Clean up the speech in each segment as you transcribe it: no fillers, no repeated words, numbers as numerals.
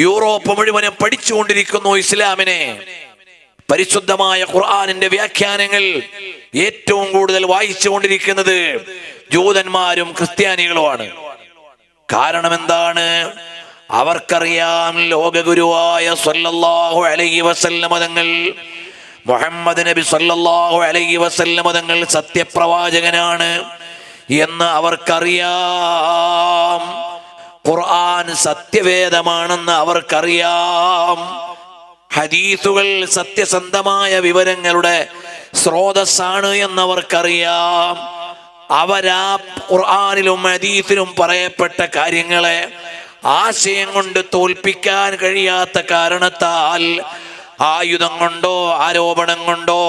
Europe മുഴുവനും പഠിച്ചുകൊണ്ടിരിക്കുന്നു ഇസ്ലാമിനെ. പരിശുദ്ധമായ ഖുർആനിന്റെ വ്യാഖ്യാനങ്ങൾ ഏറ്റവും കൂടുതൽ വായിച്ചുകൊണ്ടിരിക്കുന്നത് ജൂതന്മാരും ക്രിസ്ത്യാനികളുമാണ്. കാരണം എന്താണ്? അവർക്കറിയാം ലോകഗുരുവായ സല്ലല്ലാഹു അലൈഹി വസല്ലമ തങ്ങൾ, മുഹമ്മദ് നബി സല്ലല്ലാഹു അലൈഹി വസല്ലമ തങ്ങൾ സത്യപ്രവാചകനാണ് എന്ന് അവർക്കറിയാം. ഖുർആൻ സത്യവേദമാണെന്ന് അവർക്കറിയാം. ഹദീസുകൾ സത്യസന്ധമായ വിവരങ്ങളുടെ സ്രോതസ്സാണ് എന്നവർക്കറിയാം. അവരാ ഖുർആനിലും ഹദീസിലും പറയപ്പെട്ട കാര്യങ്ങളെ ആശയം കൊണ്ട് തോൽപ്പിക്കാൻ കഴിയാത്ത കാരണത്താൽ ആയുധം കൊണ്ടോ ആരോപണം കൊണ്ടോ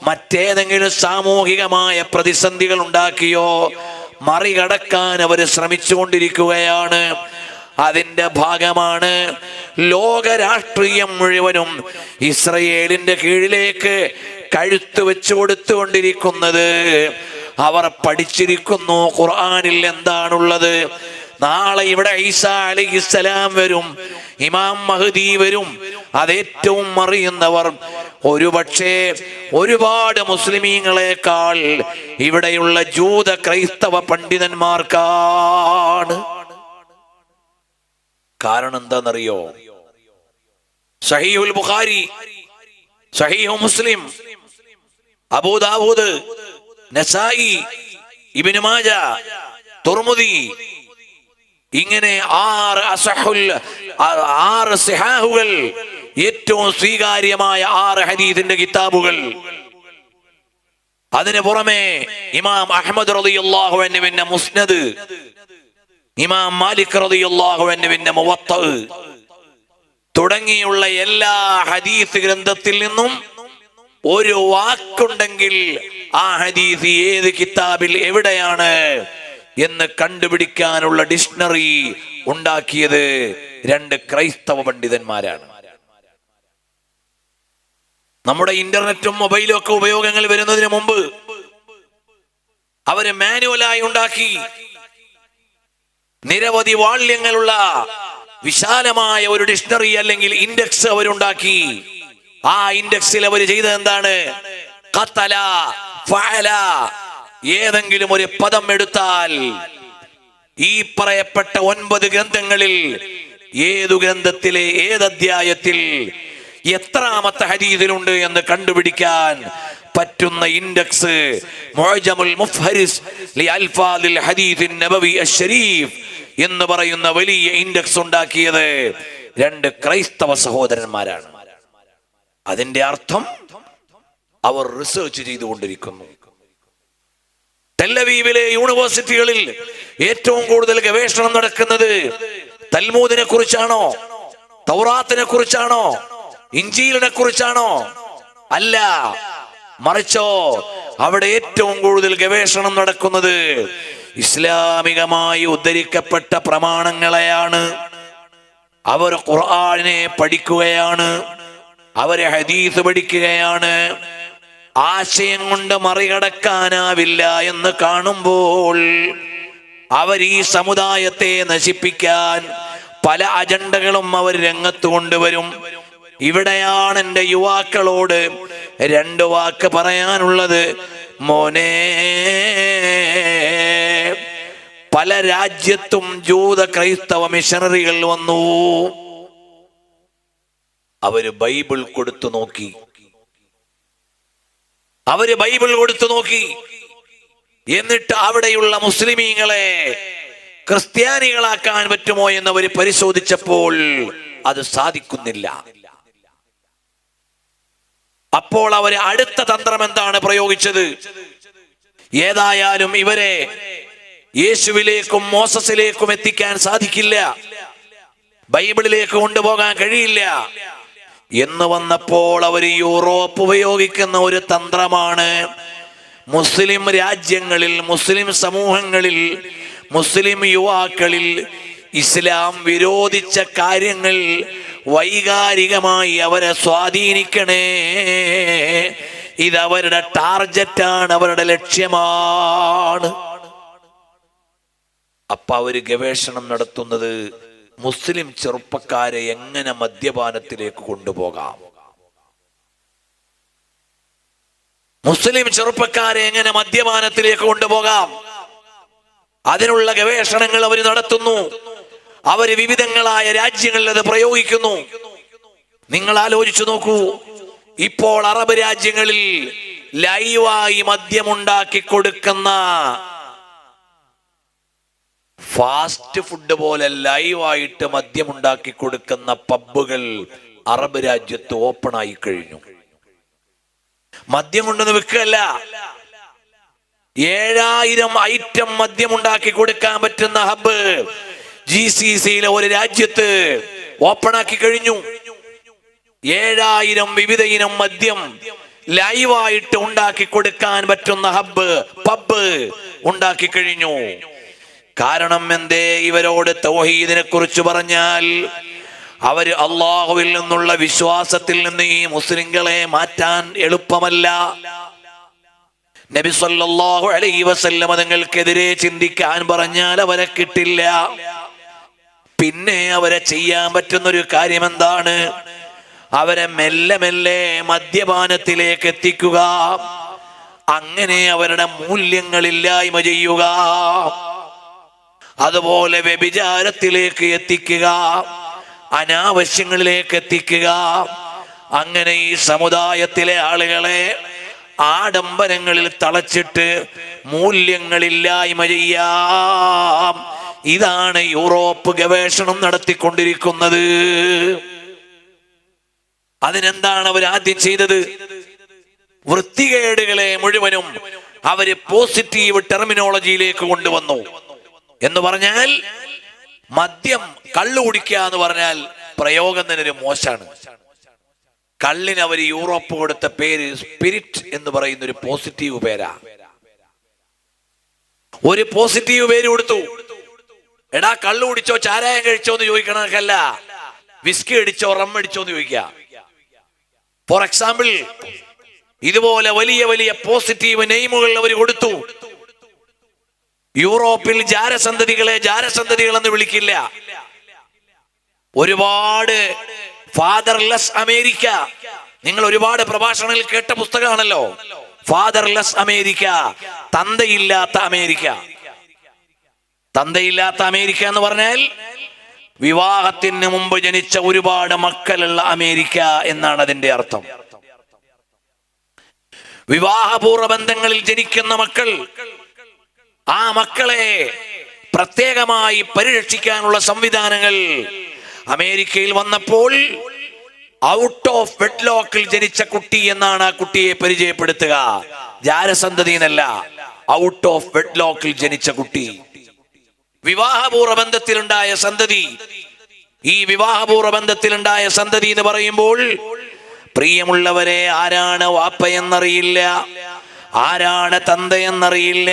മറ്റേതെങ്കിലും സാമൂഹികമായ പ്രതിസന്ധികൾ ഉണ്ടാക്കിയോ മറികടക്കാൻ അവർ ശ്രമിച്ചുകൊണ്ടിരിക്കുകയാണ്. അതിന്റെ ഭാഗമാണ് ലോക രാഷ്ട്രീയം മുഴുവനും ഇസ്രയേലിന്റെ കീഴിലേക്ക് കഴുത്ത് വെച്ചു കൊടുത്തുകൊണ്ടിരിക്കുന്നത്. അവർ പഠിച്ചിരിക്കുന്നു ഖുർആനിൽ എന്താണുള്ളത്. നാളെ ഇവിടെ ഈസാ അലൈഹിസ്സലാം വരും, ഇമാം മഹ്ദി വരും. അതേറ്റവും അറിയുന്നവർ ഒരുപക്ഷെ ഒരുപാട് മുസ്ലിമീങ്ങളെക്കാൾ ഇവിടെയുള്ള ജൂത ക്രൈസ്തവ പണ്ഡിതന്മാർക്കാണ്. കാരണം എന്താണെന്നറിയോ? സഹീഹുൽ ബുഖാരി, സഹീഹു മുസ്ലിം, അബൂ ദാവൂദ്, നസായി, ഇബ്നു മാജ, തുർമുദി, ഇങ്ങനെ 6 സിഹാഹുകൾ, ഏറ്റവും സ്വീകാര്യമായ 6 ഹദീസിന്റെ കിതാബുകൾ. അതിനു പുറമെ ഇമാം അഹ്മദ് റളിയല്ലാഹു അൻഹുവിന്റെ മുസ്നദ്, ഇമാം മാലിക് റളിയല്ലാഹു അൻഹുവിന്റെ മുവത്ത തുടങ്ങിയുള്ള എല്ലാ ഹദീസ് ഗ്രന്ഥത്തിൽ നിന്നും ഒരു വാക്കുണ്ടെങ്കിൽ ആ ഹദീസ് ഏത് കിതാബിൽ എവിടെയാണ് എന്ന് കണ്ടുപിടിക്കാനുള്ള ഡിക്ഷണറി ഉണ്ടാക്കിയത് 2 ക്രൈസ്തവ പണ്ഡിതന്മാരാണ്. നമ്മുടെ ഇന്റർനെറ്റും മൊബൈലും ഒക്കെ ഉപയോഗങ്ങൾ വരുന്നതിന് മുമ്പ് അവര് മാനുവലായി ഉണ്ടാക്കി നിരവധി വാള്യങ്ങളുള്ള വിശാലമായ ഒരു ഡിക്ഷണറി അല്ലെങ്കിൽ ഇൻഡെക്സ് അവരുണ്ടാക്കി. ആ ഇൻഡെക്സിൽ അവർ ചെയ്തത് എന്താണ്? ഖതല, ഫഅല, ഏതെങ്കിലും ഒരു പദം എടുത്താൽ ഈ പറയപ്പെട്ട 9 ഗ്രന്ഥങ്ങളിൽ ഏതു ഗ്രന്ഥത്തിലെ ഏതധ്യായത്തിൽ എത്രാമത്തെ ഹദീസിലുണ്ട് എന്ന് കണ്ടുപിടിക്കാൻ പറ്റുന്ന ഇൻഡെക്സ് മുഅ്ജമുൽ മുഫ്ഹരിസ് ലി അൽഫാദിൽ ഹദീസിൻ നബവി അശ്ശരീഫ് എന്ന് പറയുന്ന വലിയ ഇൻഡെക്സ് ഉണ്ടാക്കിയത് 2 ക്രൈസ്തവ സഹോദരന്മാരാണ്. അതിന്റെ അർത്ഥം അവർ റിസർച്ച് ചെയ്തുകൊണ്ടിരിക്കുന്നു. ടെല്ലവീവിലെ യൂണിവേഴ്സിറ്റികളിൽ ഏറ്റവും കൂടുതൽ ഗവേഷണം നടക്കുന്നത് തൽമൂദിനെ കുറിച്ചാണോ, തൗറാത്തിനെ കുറിച്ചാണോ, ഇഞ്ചീലിനെ കുറിച്ചാണോ? അല്ല, മറിച്ചോ അവിടെ ഏറ്റവും കൂടുതൽ ഗവേഷണം നടക്കുന്നത് ഇസ്ലാമികമായി ഉദ്ധരിക്കപ്പെട്ട പ്രമാണങ്ങളെയാണ്. അവർ ഖുർആനെ പഠിക്കുകയാണ്, അവരെ ഹദീസ് പഠിക്കുകയാണ്. ആശയം കൊണ്ട് മറികടക്കാനാവില്ല എന്ന് കാണുമ്പോൾ അവർ ഈ സമുദായത്തെ നശിപ്പിക്കാൻ പല അജണ്ടകളും അവർ രംഗത്ത് കൊണ്ടുവരും. ഇവിടെയാണ് എൻ്റെ യുവാക്കളോട് 2 വാക്ക് പറയാനുള്ളത്. മോനെ, പല രാജ്യത്തും ജൂത ക്രൈസ്തവ മിഷണറികൾ വന്നു. അവര് ബൈബിൾ കൊടുത്തു നോക്കി. എന്നിട്ട് അവിടെയുള്ള മുസ്ലിമീങ്ങളെ ക്രിസ്ത്യാനികളാക്കാൻ പറ്റുമോ എന്നവർ പരിശോധിച്ചപ്പോൾ അത് സാധിക്കുന്നില്ല. അപ്പോൾ അവർ അടുത്ത തന്ത്രം എന്താണ് പ്രയോഗിച്ചത്? ഏതായാലും ഇവരെ യേശുവിലേക്കും മോസസിലേക്കും എത്തിക്കാൻ സാധിക്കില്ല, ബൈബിളിലേക്ക് കൊണ്ടുപോകാൻ കഴിയില്ല എന്ന് വന്നപ്പോൾ അവർ യൂറോപ്പ് ഉപയോഗിക്കുന്ന ഒരു തന്ത്രമാണ് മുസ്ലിം രാജ്യങ്ങളിൽ, മുസ്ലിം സമൂഹങ്ങളിൽ, മുസ്ലിം യുവാക്കളിൽ ഇസ്ലാം വിരോധിച്ച കാര്യങ്ങൾ വൈകാരികമായി അവരെ സ്വാധീനിക്കണേ. ഇതവരുടെ ടാർജറ്റാണ്, അവരുടെ ലക്ഷ്യമാണ്. അപ്പൊ അവര് ഗവേഷണം നടത്തുന്നത് മുസ്ലിം ചെറുപ്പക്കാരെ എങ്ങനെ മദ്യപാനത്തിലേക്ക് കൊണ്ടുപോകാം, മുസ്ലിം ചെറുപ്പക്കാരെ എങ്ങനെ മദ്യപാനത്തിലേക്ക് കൊണ്ടുപോകാം, അതിനുള്ള ഗവേഷണങ്ങൾ അവർ നടത്തുന്നു. അവർ വിവിധങ്ങളായ രാജ്യങ്ങളിൽ അത് പ്രയോഗിക്കുന്നു. നിങ്ങൾ ആലോചിച്ചു നോക്കൂ, ഇപ്പോൾ അറബ് രാജ്യങ്ങളിൽ ലൈവായി മദ്യമുണ്ടാക്കി കൊടുക്കുന്ന, ഫാസ്റ്റ് ഫുഡ് പോലെ ലൈവായിട്ട് മദ്യമുണ്ടാക്കി കൊടുക്കുന്ന പബ്ബുകൾ അറബ് രാജ്യത്ത് ഓപ്പൺ ആയി കഴിഞ്ഞു. മദ്യം കൊണ്ടൊന്ന് വിൽക്കല്ല, 7000 ഐറ്റം മദ്യമുണ്ടാക്കി കൊടുക്കാൻ പറ്റുന്ന ഹബ്ബ് GCCയിലെ ഒരു രാജ്യത്ത് ഓപ്പൺ ആക്കി കഴിഞ്ഞു. 7000 വിവിധ ഇനം മദ്യം ലൈവായിട്ട് ഉണ്ടാക്കി കൊടുക്കാൻ പറ്റുന്ന ഹബ്ബ്, പബ്ബ് ഉണ്ടാക്കി കഴിഞ്ഞു. കാരണം എന്തേ? ഇവരോട് തൗഹീദിനെ കുറിച്ച് പറഞ്ഞാൽ അവര് അള്ളാഹുവിൽ നിന്നുള്ള വിശ്വാസത്തിൽ നിന്ന് ഈ മുസ്ലിങ്ങളെ മാറ്റാൻ എളുപ്പമല്ല. നബി സല്ലല്ലാഹു അലൈഹി വസല്ലം തങ്ങൾക്കെതിരെ ചിന്തിക്കാൻ പറഞ്ഞാൽ അവരെ കിട്ടില്ല. പിന്നെ അവരെ ചെയ്യാൻ പറ്റുന്നൊരു കാര്യം എന്താണ്? അവരെ മെല്ലെ മെല്ലെ മദ്യപാനത്തിലേക്ക് എത്തിക്കുക, അങ്ങനെ അവരുടെ മൂല്യങ്ങളില്ലായ്മ ചെയ്യുക, അതുപോലെ വ്യഭിചാരത്തിലേക്ക് എത്തിക്കുക, അനാവശ്യങ്ങളിലേക്ക് എത്തിക്കുക. അങ്ങനെ ഈ സമുദായത്തിലെ ആളുകളെ ആഡംബരങ്ങളിൽ തളച്ചിട്ട് മൂല്യങ്ങളില്ലായ്മ ചെയ്യാം. ഇതാണ് യൂറോപ്പ് ഗവേഷണം നടത്തിക്കൊണ്ടിരിക്കുന്നത്. അതിനെന്താണ് അവർ ആദ്യം ചെയ്തത്? വൃത്തികേടുകളെ മുഴുവനും അവര് പോസിറ്റീവ് ടെർമിനോളജിയിലേക്ക് കൊണ്ടുവന്നു. എന്ന് പറഞ്ഞാൽ മദ്യം, കള്ളു കുടിക്കുക എന്ന് പറഞ്ഞാൽ പ്രയോഗം തന്നെ ഒരു മോശമാണ്. കള്ളിന് അവർ യൂറോപ്പ് കൊടുത്ത പേര് സ്പിരിറ്റ് എന്ന് പറയുന്ന ഒരു പോസിറ്റീവ് പേരാ. ഒരു പോസിറ്റീവ് പേര് കൊടുത്തു. എടാ കള്ളു കുടിച്ചോ ചാരായം കഴിച്ചോ എന്ന് ചോദിക്കണക്കല്ല, വിസ്കി അടിച്ചോ റം അടിച്ചോ എന്ന് ചോദിക്കുക. ഫോർ എക്സാമ്പിൾ, ഇതുപോലെ വലിയ വലിയ പോസിറ്റീവ് നെയിമുകൾ അവർ കൊടുത്തു. യൂറോപ്പിൽ ജാരസന്തതികളെ ജാരസന്തതികൾ എന്ന് വിളിക്കില്ല. ഒരുപാട് ഫാദർലെസ് അമേരിക്ക, നിങ്ങൾ ഒരുപാട് പ്രഭാഷണങ്ങളിൽ കേട്ട പുസ്തകമാണല്ലോ ഫാദർലെസ് അമേരിക്ക, തന്തയില്ലാത്ത അമേരിക്ക. തന്തയില്ലാത്ത അമേരിക്ക എന്ന് പറഞ്ഞാൽ വിവാഹത്തിന് മുമ്പ് ജനിച്ച ഒരുപാട് മക്കളുള്ള അമേരിക്ക എന്നാണ് അതിന്റെ അർത്ഥം. വിവാഹപൂർവ്വ ബന്ധങ്ങളിൽ ജനിക്കുന്ന മക്കൾ, ആ മക്കളെ പ്രത്യേകമായി പരിരക്ഷിക്കാനുള്ള സംവിധാനങ്ങൾ അമേരിക്കയിൽ വന്നപ്പോൾ ഔട്ട് ഓഫ് വെഡ്ലോക്കിൽ ജനിച്ച കുട്ടി എന്നാണ് ആ കുട്ടിയെ പരിചയപ്പെടുത്തുക. ജാരസന്തതി എന്നല്ല, ഔട്ട് ഓഫ് വെഡ്ലോക്കിൽ ജനിച്ച കുട്ടി, വിവാഹപൂർവ്വ ബന്ധത്തിലുണ്ടായ സന്തതി. ഈ വിവാഹപൂർവ്വ ബന്ധത്തിലുണ്ടായ സന്തതി എന്ന് പറയുമ്പോൾ പ്രിയമുള്ളവരെ, ആരാണ് വാപ്പയെന്നറിയില്ല, ആരാണ് തന്തയെന്നറിയില്ല.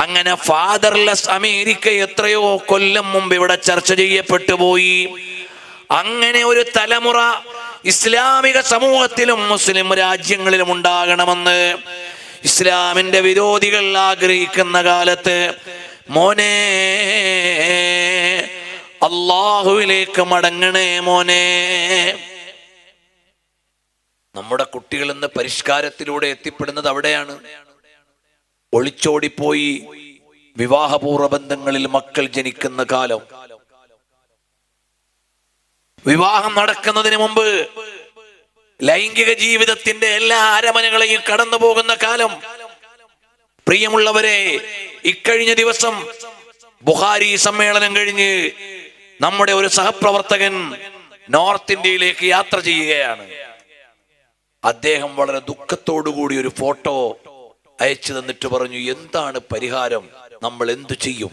അങ്ങനെ ഫാദർലെസ് അമേരിക്ക എത്രയോ കൊല്ലം മുമ്പ് ഇവിടെ ചർച്ച ചെയ്യപ്പെട്ടു പോയി. അങ്ങനെ ഒരു തലമുറ ഇസ്ലാമിക സമൂഹത്തിലും മുസ്ലിം രാജ്യങ്ങളിലും ഉണ്ടാകണമെന്ന് ഇസ്ലാമിന്റെ വിരോധികൾ ആഗ്രഹിക്കുന്ന കാലത്ത്, മോനെ അല്ലാഹുവിലേക്ക് മടങ്ങണേ മോനെ. നമ്മുടെ കുട്ടികൾ ഇന്ന് പരിഷ്കാരത്തിലൂടെ എത്തിപ്പെടുന്നത് അവിടെയാണ്. ഒളിച്ചോടിപ്പോയി വിവാഹപൂർവ്വ ബന്ധങ്ങളിൽ മക്കൾ ജനിക്കുന്ന കാലം, വിവാഹം നടക്കുന്നതിന് മുമ്പ് ലൈംഗിക ജീവിതത്തിന്റെ എല്ലാ അരമനകളെയും കടന്നു പോകുന്ന കാലം. പ്രിയമുള്ളവരെ, ഇക്കഴിഞ്ഞ ദിവസം ബുഖാരി സമ്മേളനം കഴിഞ്ഞ് നമ്മുടെ ഒരു സഹപ്രവർത്തകൻ നോർത്ത് ഇന്ത്യയിലേക്ക് യാത്ര ചെയ്യുകയാണ്. അദ്ദേഹം വളരെ ദുഃഖത്തോടുകൂടി ഒരു ഫോട്ടോ അയച്ചു തന്നിട്ട് പറഞ്ഞു, എന്താണ് പരിഹാരം, നമ്മൾ എന്തു ചെയ്യും?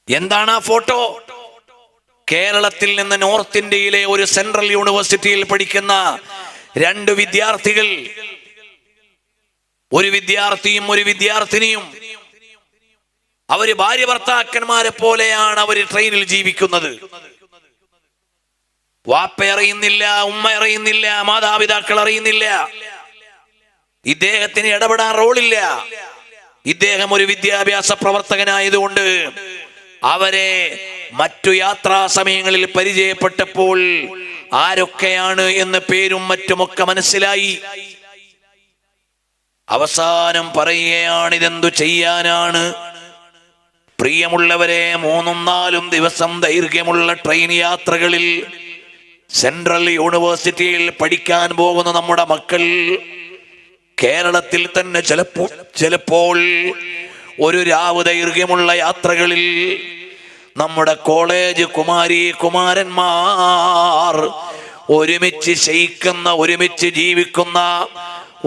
എന്താണ് ആ ഫോട്ടോ? കേരളത്തിൽ നിന്ന് നോർത്ത് ഇന്ത്യയിലെ ഒരു സെൻട്രൽ യൂണിവേഴ്സിറ്റിയിൽ പഠിക്കുന്ന 2 വിദ്യാർത്ഥികൾ, ഒരു വിദ്യാർത്ഥിയും ഒരു വിദ്യാർത്ഥിനിയും, അവര് ഭാര്യ ഭർത്താക്കന്മാരെ പോലെയാണ് അവര് ട്രെയിനിൽ ജീവിക്കുന്നത്. വാപ്പ അറിയുന്നില്ല, ഉമ്മ അറിയുന്നില്ല, മാതാപിതാക്കൾ അറിയുന്നില്ല. ഇദ്ദേഹത്തിന് ഇടപെടാൻ റോളില്ല. ഇദ്ദേഹം ഒരു വിദ്യാഭ്യാസ പ്രവർത്തകനായതുകൊണ്ട് അവരെ മറ്റു യാത്രാ സമയങ്ങളിൽ പരിചയപ്പെട്ടപ്പോൾ ആരൊക്കെയാണ് എന്ന് പേരും മറ്റുമൊക്കെ മനസ്സിലായി. അവസാനം പറയുകയാണ്, ഇതെന്തു ചെയ്യാനാണ് പ്രിയമുള്ളവരെ? 3-4 ദിവസം ദൈർഘ്യമുള്ള ട്രെയിൻ യാത്രകളിൽ സെൻട്രൽ യൂണിവേഴ്സിറ്റിയിൽ പഠിക്കാൻ പോകുന്ന നമ്മുടെ മക്കൾ കേരളത്തിൽ തന്നെ ചിലപ്പോൾ ഒരു രാവ് ദൈർഘ്യമുള്ള യാത്രകളിൽ നമ്മുടെ കോളേജ് കുമാരന്മാർ ഒരുമിച്ച് ശയിക്കുന്ന, ഒരുമിച്ച് ജീവിക്കുന്ന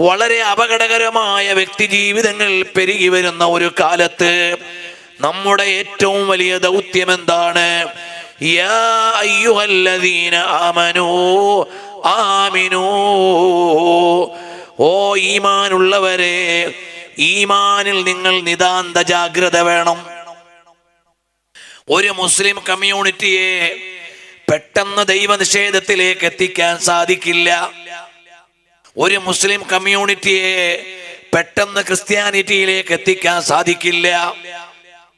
വളരെ അപകടകരമായ വ്യക്തി ജീവിതങ്ങൾ പെരുകി വരുന്ന ഒരു കാലത്ത് നമ്മുടെ ഏറ്റവും വലിയ ദൗത്യം എന്താണ്? യാ അയ്യുഹല്ലദീന ആമനൂ ആമിനൂ, ഓ ഈമാനുള്ളവരെ, ഈമാനിൽ നിങ്ങൾ നിതാന്ത ജാഗ്രത വേണം. ഒരു മുസ്ലിം കമ്മ്യൂണിറ്റിയെ പെട്ടെന്ന് ദൈവനിഷേധത്തിലേക്ക് എത്തിക്കാൻ സാധിക്കില്ല. ഒരു മുസ്ലിം കമ്മ്യൂണിറ്റിയെ പെട്ടെന്ന് ക്രിസ്ത്യാനിറ്റിയിലേക്ക് എത്തിക്കാൻ സാധിക്കില്ല.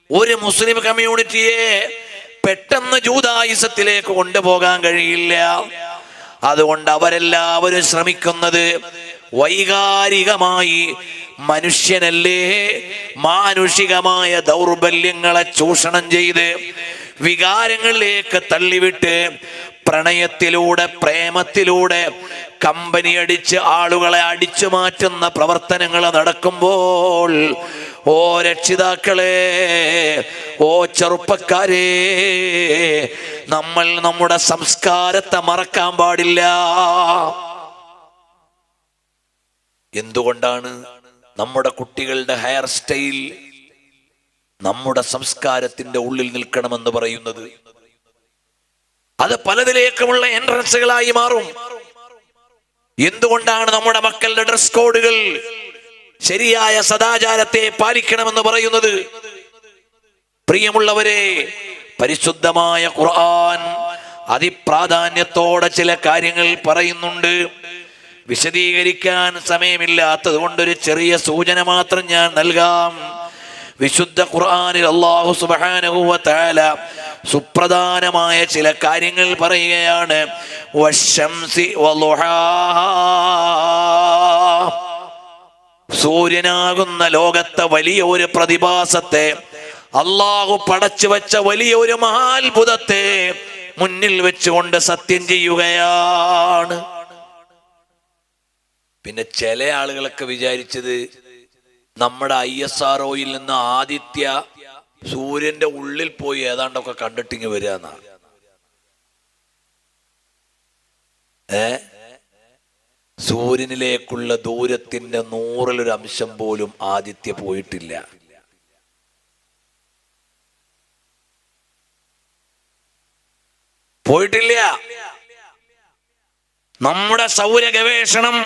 ഒരു മുസ്ലിം കമ്മ്യൂണിറ്റിയെ പെട്ടെന്ന് ജൂദായിസത്തിലേക്ക് കൊണ്ടുപോകാൻ കഴിയില്ല. അതുകൊണ്ട് അവരെല്ലാവരും ശ്രമിക്കുന്നത് വൈകാരികമായി, മനുഷ്യനല്ലേ, മാനുഷികമായ ദൗർബല്യങ്ങളെ ചൂഷണം ചെയ്ത് വികാരങ്ങളിലേക്ക് തള്ളിവിട്ട് പ്രണയത്തിലൂടെ, പ്രേമത്തിലൂടെ കമ്പനി അടിച്ച് ആളുകളെ അടിച്ചു മാറ്റുന്ന പ്രവർത്തനങ്ങൾ നടക്കുമ്പോൾ, ഓ രക്ഷിതാക്കളെ, ഓ ചെറുപ്പക്കാരെ, നമ്മൾ നമ്മുടെ സംസ്കാരത്തെ മറക്കാൻ പാടില്ല. എന്തുകൊണ്ടാണ് നമ്മുടെ കുട്ടികളുടെ ഹെയർ സ്റ്റൈൽ നമ്മുടെ സംസ്കാരത്തിന്റെ ഉള്ളിൽ നിൽക്കണമെന്ന് പറയുന്നത്? അത് പലതിലേക്കുമുള്ള എൻട്രൻസുകളായി മാറും. എന്തുകൊണ്ടാണ് നമ്മുടെ മക്കളുടെ ഡ്രസ് കോഡുകൾ ശരിയായ സദാചാരത്തെ പാലിക്കണമെന്ന് പറയുന്നത്? പ്രിയമുള്ളവരെ, പരിശുദ്ധമായ ഖുർആൻ അതിപ്രാധാന്യത്തോടെ ചില കാര്യങ്ങൾ പറയുന്നുണ്ട്. വിശദീകരിക്കാൻ സമയമില്ലാത്തത് കൊണ്ടൊരു ചെറിയ സൂചന മാത്രം ഞാൻ നൽകാം. വിശുദ്ധ ഖുർആനിൽ അല്ലാഹു സുബ്ഹാനഹു വ തആല സുപ്രധാനമായ ചില കാര്യങ്ങൾ പറയുകയാണ്. വശംസി വളുഹാഹാ, സൂര്യനാകുന്ന ലോകത്തെ വലിയ ഒരു പ്രതിഭാസത്തെ, അല്ലാഹു പടച്ചു വെച്ച വലിയ ഒരു മഹാത്ഭുതത്തെ മുന്നിൽ വെച്ചുകൊണ്ട് സത്യം ചെയ്യുകയാണ്. പിന്നെ ചില ആളുകളൊക്കെ വിചാരിച്ചത് നമ്മുടെ ISROയിൽ നിന്ന് ആദിത്യ സൂര്യന്റെ ഉള്ളിൽ പോയി ഏതാണ്ടൊക്കെ കണ്ടിട്ടിങ് വരിക എന്നാ. സൂര്യനിലേക്കുള്ള ദൂരത്തിന്റെ 100-ൽ 1 അംശം പോലും ആദിത്യ പോയിട്ടില്ല. നമ്മുടെ സൗര ഗവേഷണം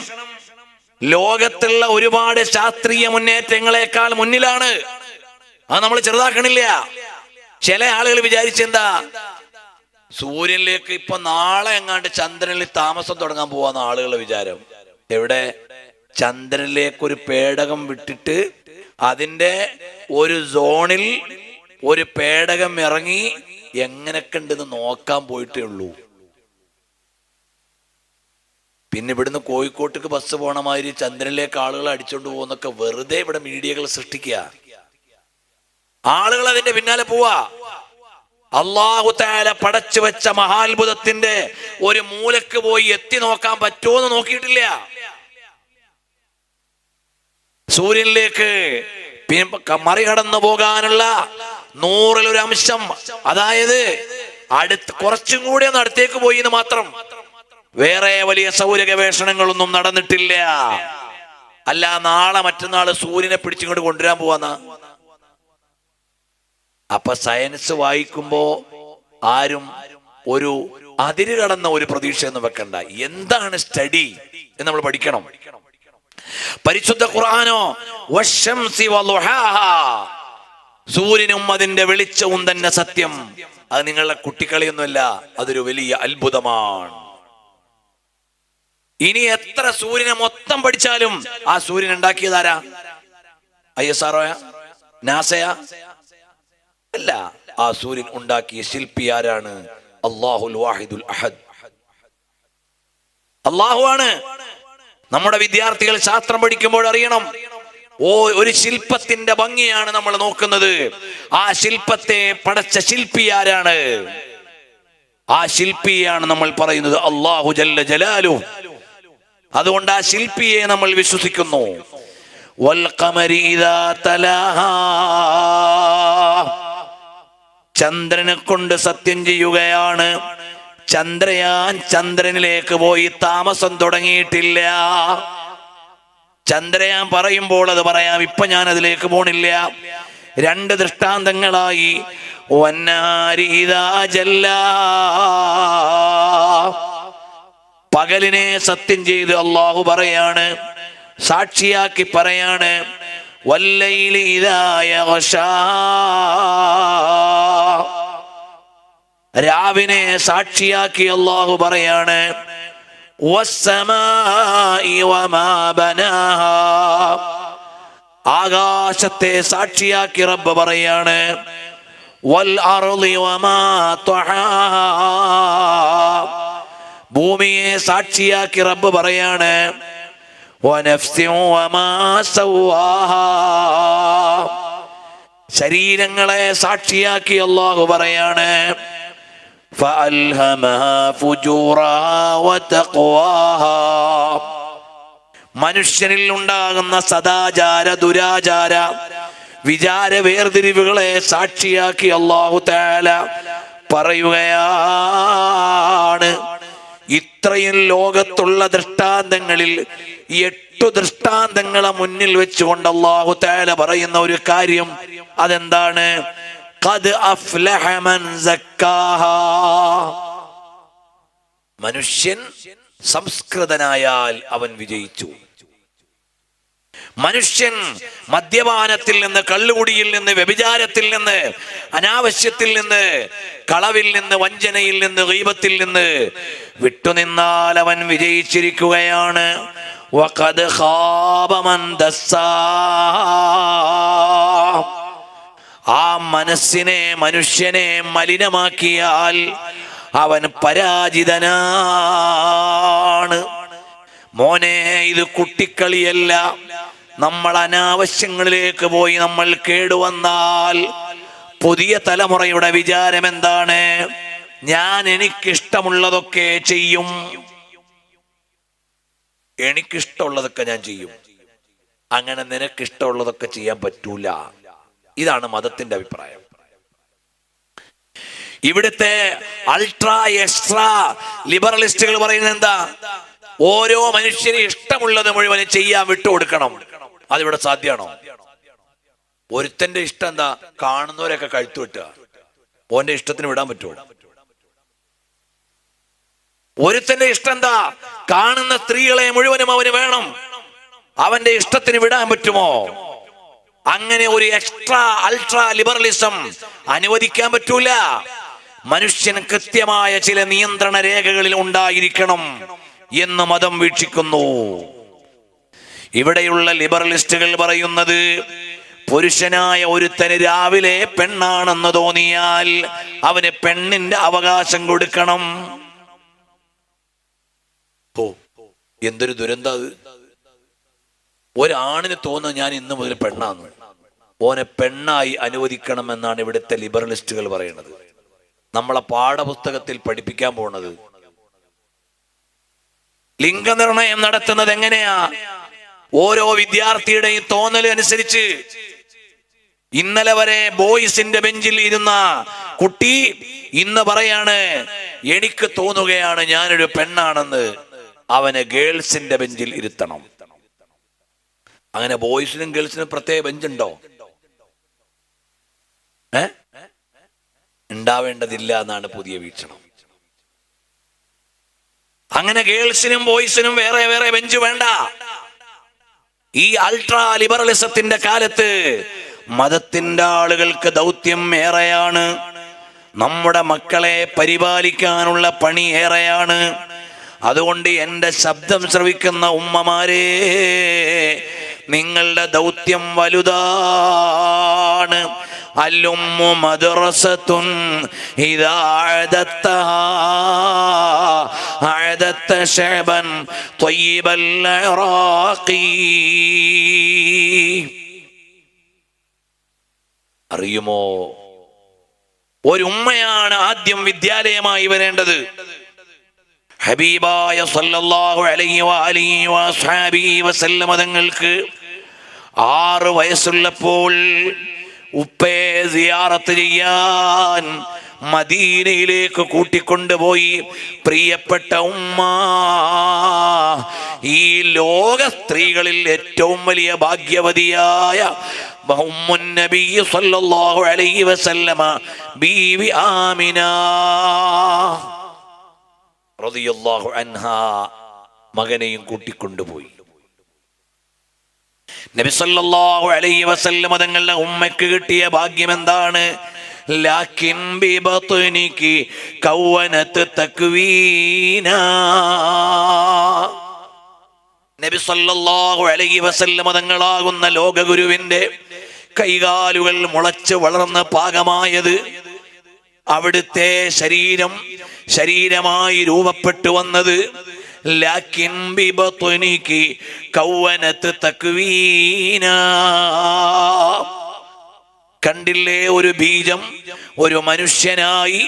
ലോകത്തുള്ള ഒരുപാട് ശാസ്ത്രീയ മുന്നേറ്റങ്ങളെക്കാൾ മുന്നിലാണ്. അത് നമ്മൾ ചെറുതാക്കണില്ല. ചില ആളുകൾ വിചാരിച്ചെന്താ, സൂര്യനിലേക്ക് ഇപ്പൊ നാളെ എങ്ങാണ്ട് ചന്ദ്രനിൽ താമസം തുടങ്ങാൻ പോവാന്ന ആളുകളുടെ വിചാരം. എവിടെ? ചന്ദ്രനിലേക്ക് ഒരു പേടകം വിട്ടിട്ട് അതിന്റെ ഒരു സോണിൽ ഒരു പേടകം ഇറങ്ങി എങ്ങനെയൊക്കെ ഉണ്ടെന്ന് നോക്കാൻ പോയിട്ടേ ഉള്ളൂ. പിന്നെ ഇവിടുന്ന് കോഴിക്കോട്ടേക്ക് ബസ് പോണ മാതിരി ചന്ദ്രനിലേക്ക് ആളുകളെ അടിച്ചോണ്ട് പോകുന്നൊക്കെ വെറുതെ ഇവിടെ മീഡിയകൾ സൃഷ്ടിക്കുക. ആളുകൾ അതിന്റെ പിന്നാലെ പോവാ. അല്ലാഹു തആല പടച്ചു വെച്ച മഹാത്ഭുതത്തിന്റെ ഒരു മൂലക്ക് പോയി എത്തി നോക്കാൻ പറ്റുമോന്ന് നോക്കിയിട്ടില്ല. സൂര്യനിലേക്ക് മറികടന്നു പോകാനുള്ള 100-ൽ 1 അംശം, അതായത് കുറച്ചും കൂടി ഒന്ന് അടുത്തേക്ക് പോയി എന്ന് മാത്രം. വേറെ വലിയ സൗര ഗവേഷണങ്ങളൊന്നും നടന്നിട്ടില്ല. അല്ല നാളെ മറ്റന്നാള് സൂര്യനെ പിടിച്ചിങ്ങോട്ട് കൊണ്ടുവരാൻ പോവാന്നാ. അപ്പൊ സയൻസ് വായിക്കുമ്പോ ആരും ഒരു അതിര് കടന്ന ഒരു പ്രതീക്ഷ എന്ന് വെക്കണ്ട. എന്താണ് സ്റ്റഡി എന്ന് നമ്മൾ പഠിക്കണം. പരിശുദ്ധ ഖുർആനോ വശംസി വളുഹാഹാ, സൂര്യനും അതിന്റെ വെളിച്ചവും തന്നെ സത്യം. അത് നിങ്ങളുടെ കുട്ടിക്കളിയൊന്നുമല്ല, അതൊരു വലിയ അത്ഭുതമാണ്. ഇനി എത്ര സൂര്യനെ മൊത്തം പഠിച്ചാലും ആ സൂര്യൻ ഉണ്ടാക്കിയതാരാ? ISRO, നാസയാ? അല്ല, ആ സൂര്യൻ ഉണ്ടാക്കിയ ശില്പി ആരാണ്? അല്ലാഹുൽ വാഹിദുൽ അഹദ്, അല്ലാഹു ആണ്. നമ്മുടെ വിദ്യാർത്ഥികൾ ശാസ്ത്രം പഠിക്കുമ്പോൾ അറിയണം, ഒരു ശില്പത്തിന്റെ ഭംഗിയാണ് നമ്മൾ നോക്കുന്നത്. ആ ശില്പത്തെ പടച്ച ശില്പി ആരാണ്? ആ ശില്പിയാണ് നമ്മൾ പറയുന്നത് അല്ലാഹു ജല്ല ജലാലുഹു. അതുകൊണ്ട് ആ ശില്പിയെ നമ്മൾ വിശ്വസിക്കുന്നു. വൽ ഖമരി ഇദാ തലാഹാ, ചന്ദ്രനെ കൊണ്ട് സത്യം ചെയ്യുകയാണ്. ചന്ദ്രയാൻ ചന്ദ്രനിലേക്ക് പോയി താമസം തുടങ്ങിയിട്ടില്ല. ചന്ദ്രയാൻ പറയുമ്പോൾ അത് പറയാം, ഇപ്പൊ ഞാൻ അതിലേക്ക് പോണില്ല. രണ്ട് ദൃഷ്ടാന്തങ്ങളായി. വന്നാരി ഇദാ ജല്ലാ, പകലിനെ സത്യം ചെയ്ത് അല്ലാഹു പറയാണ്, സാക്ഷിയാക്കി പറയാണ്. വല്ലൈലി ഇദാ യഗ്ശാ, രാവിനെ സാക്ഷിയാക്കി അല്ലാഹു പറയാണ്. വസ്സമാഇ വമാ ബനാഹാ, ആകാശത്തെ സാക്ഷിയാക്കി റബ്ബ് പറയാണ്. വൽ അർളി വമാ ത്വഹാഹാ, ഭൂമിയെ സാക്ഷിയാക്കി റബ്ബ് പറയാണ്. വനഫ്സിൻ വമാ സവ്വാഹാ, ശരീരങ്ങളെ സാക്ഷിയാക്കി അല്ലാഹു പറയാണ്. ഫഅൽഹമഹാ ഫുജൂറഹാ വതഖ്വാഹാ, മനുഷ്യനിൽ ഉണ്ടാകുന്ന സദാചാര ദുരാചാര വിചാര വേർതിരിവുകളെ സാക്ഷിയാക്കി അല്ലാഹു തആല പറയുകയാണ്. ഇത്രയും ലോകത്തുള്ള ദൃഷ്ടാന്തങ്ങളിൽ 8 ദൃഷ്ടാന്തങ്ങളെ മുന്നിൽ വെച്ചുകൊണ്ട് അല്ലാഹു തആല പറയുന്ന ഒരു കാര്യം, അതെന്താണ്? ഖദ് അഫ്ലഹ മൻ സക്കാഹാ, മനുഷ്യൻ സംസ്കൃതനായാൽ അവൻ വിജയിച്ചു. മനുഷ്യൻ മദ്യപാനത്തിൽ നിന്ന്, കള്ളുകുടിയിൽ നിന്ന്, വ്യഭിചാരത്തിൽ നിന്ന്, അനാവശ്യത്തിൽ നിന്ന്, കളവിൽ നിന്ന്, വഞ്ചനയിൽ നിന്ന്, ഗീബത്തിൽ നിന്ന് വിട്ടുനിന്നാൽ അവൻ വിജയിച്ചിരിക്കുകയാണ്. വഖദ് ഖാബ മൻ ദസ്സാഹ, ആ മനസ്സിനെ, മനുഷ്യനെ മലിനമാക്കിയാൽ അവൻ പരാജിതനാണ്. മോനെ, ഇത് കുട്ടിക്കളിയല്ല. നമ്മൾ അനാവശ്യങ്ങളിലേക്ക് പോയി നമ്മൾ കേടുവന്നാൽ പുതിയ തലമുറയുടെ വിചാരം എന്താണ്? ഞാൻ എനിക്കിഷ്ടമുള്ളതൊക്കെ ചെയ്യും, എനിക്കിഷ്ടമുള്ളതൊക്കെ ഞാൻ ചെയ്യും. അങ്ങനെ നിനക്കിഷ്ടമുള്ളതൊക്കെ ചെയ്യാൻ പറ്റൂല. ഇതാണ് മതത്തിന്റെ അഭിപ്രായം. ഇവിടുത്തെ അൾട്രാ എക്സ്ട്രാ ലിബറലിസ്റ്റുകൾ പറയുന്നത് എന്താ? ഓരോ മനുഷ്യന് ഇഷ്ടമുള്ളത് മുഴുവൻ ചെയ്യാൻ വിട്ടുകൊടുക്കണം. അതിവിടെ സാധ്യമാണോ? ഒരുത്തന്റെ ഇഷ്ടം എന്താ? കാണുന്നവരൊക്കെ കഴുത്തു വിട്ടുക. ഓന്റെ ഇഷ്ടത്തിന് വിടാൻ പറ്റുമോ? ഒരുത്തന്റെ ഇഷ്ടം എന്താ? കാണുന്ന സ്ത്രീകളെ മുഴുവനും അവന് വേണം. അവന്റെ ഇഷ്ടത്തിന് വിടാൻ പറ്റുമോ? അങ്ങനെ ഒരു എക്സ്ട്രാ അൾട്രാ ലിബറലിസം അനുവദിക്കാൻ പറ്റൂല. മനുഷ്യന് കൃത്യമായ ചില നിയന്ത്രണ രേഖകളിൽ ഉണ്ടായിരിക്കണം എന്ന് മതം വീക്ഷിക്കുന്നു. ഇവിടെയുള്ള ലിബറലിസ്റ്റുകൾ പറയുന്നത്, പുരുഷനായ ഒരുത്തന് രാവിലെ പെണ്ണാണെന്ന് തോന്നിയാൽ അവന് പെണ്ണിന്റെ അവകാശം കൊടുക്കണം. ഓ, എന്തൊരു ദുരന്തം അത്! ഒരാണിന് തോന്നുന്നു ഞാൻ ഇന്ന് മുതൽ പെണ്ണാന്ന്, ഓനെ പെണ്ണായി അനുവദിക്കണമെന്നാണ് ഇവിടുത്തെ ലിബറലിസ്റ്റുകൾ പറയുന്നത്. നമ്മളെ പാഠപുസ്തകത്തിൽ പഠിപ്പിക്കാൻ പോണത് ലിംഗനിർണയം നടത്തുന്നത് എങ്ങനെയാ? ഓരോ വിദ്യാർത്ഥിയുടെയും തോന്നൽ അനുസരിച്ച്. ഇന്നലെ വരെ ബോയ്സിന്റെ ബെഞ്ചിൽ ഇരുന്ന കുട്ടി ഇന്ന് പറയാണ്, എനിക്ക് തോന്നുകയാണ് ഞാനൊരു പെണ്ണാണെന്ന്. അവനെ ഗേൾസിന്റെ ബെഞ്ചിൽ ഇരുത്തണം. അങ്ങനെ ബോയ്സിനും ഗേൾസിനും പ്രത്യേക ബെഞ്ചുണ്ടോ? ഉണ്ടാവേണ്ടതില്ല എന്നാണ് പുതിയ വീക്ഷണം. അങ്ങനെ ഗേൾസിനും ബോയ്സിനും വേറെ വേറെ ബെഞ്ച് വേണ്ട. ഈ അൾട്രാ ലിബറലിസത്തിന്റെ കാലത്ത് മതത്തിന്റെ ആളുകൾക്ക് ദൗത്യം ഏറെയാണ്. നമ്മുടെ മക്കളെ പരിപാലിക്കാനുള്ള പണി ഏറെയാണ്. അതുകൊണ്ട് എൻ്റെ ശബ്ദം ശ്രവിക്കുന്ന ഉമ്മമാരെ, നിങ്ങളുടെ ദൗത്യം വലുതാണ്. الأم مدرسة إذا أعددتها أعددت شعبا طيب العراق. അറിയുമോ, ഒരു ഉമ്മയാണ് ആദ്യം വിദ്യാലയമായി വരേണ്ടത്. ഹബീബായ സല്ലല്ലാഹു അലൈഹി വഅലിഹി വസല്ലം തങ്ങൾക്ക് 6 വയസ്സുള്ളപ്പോൾ ഉപ്പയെ സിയാറത്ത് ചെയ്യാൻ മദീനയിലേക്ക് കൂട്ടിക്കൊണ്ടുപോയി. പ്രിയപ്പെട്ട ഉമ്മ, ഈ ലോക സ്ത്രീകളിൽ ഏറ്റവും വലിയ ഭാഗ്യവതിയായ ഉമ്മുൻ നബി സല്ലല്ലാഹു അലൈഹി വസല്ലമ ബീവി ആമിന റളിയല്ലാഹു അൻഹാ മകനെയും കൂട്ടിക്കൊണ്ടുപോയി. നബി സല്ലല്ലാഹു അലൈഹി വസല്ലമ തങ്ങളുടെ ഉമ്മയ്ക്ക് കിട്ടിയ ഭാഗ്യം എന്താണ്? ലാകിൻ ബിബത്നികി കവനത് തക്വീന. നബി സല്ലല്ലാഹു അലൈഹി വസല്ലമ തങ്ങളാകുന്ന ലോകഗുരുവിന്റെ കൈകാലുകൾ മുളച്ച് വളർന്ന് പാകമായത്, അവിടുത്തെ ശരീരമായി രൂപപ്പെട്ടു വന്നത് ലാകിൻ ബിബത്നികി കവനത് തക്വീന. കണ്ടില്ലേ, ഒരു ബീജം ഒരു മനുഷ്യനായി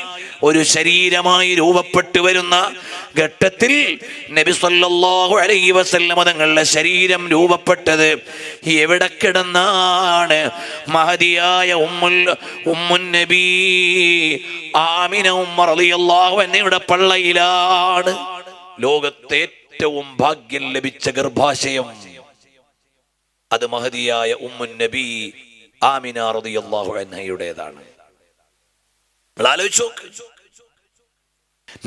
ഒരു ശരീരമായി രൂപപ്പെട്ടു വരുന്ന ഘട്ടത്തിൽ നബി സല്ലല്ലാഹു അലൈഹി വസല്ലം തങ്ങളുടെ ശരീരം രൂപപ്പെട്ടത് എവിടെ കിടന്നാണ്? മഹദിയായ ഉമ്മുൻ നബി ആമിന ഉമ്മ റളിയല്ലാഹു അൻഹയുടെ പള്ളയിലാണ്. ലോകത്തെ ഏറ്റവും ഭാഗ്യം ലഭിച്ച ഗർഭാശയം അത് മഹദിയായ ഉമ്മുൻ നബി ആമിന റളിയല്ലാഹു അൻഹയുടേതാണ്. ആലോചിച്ചു,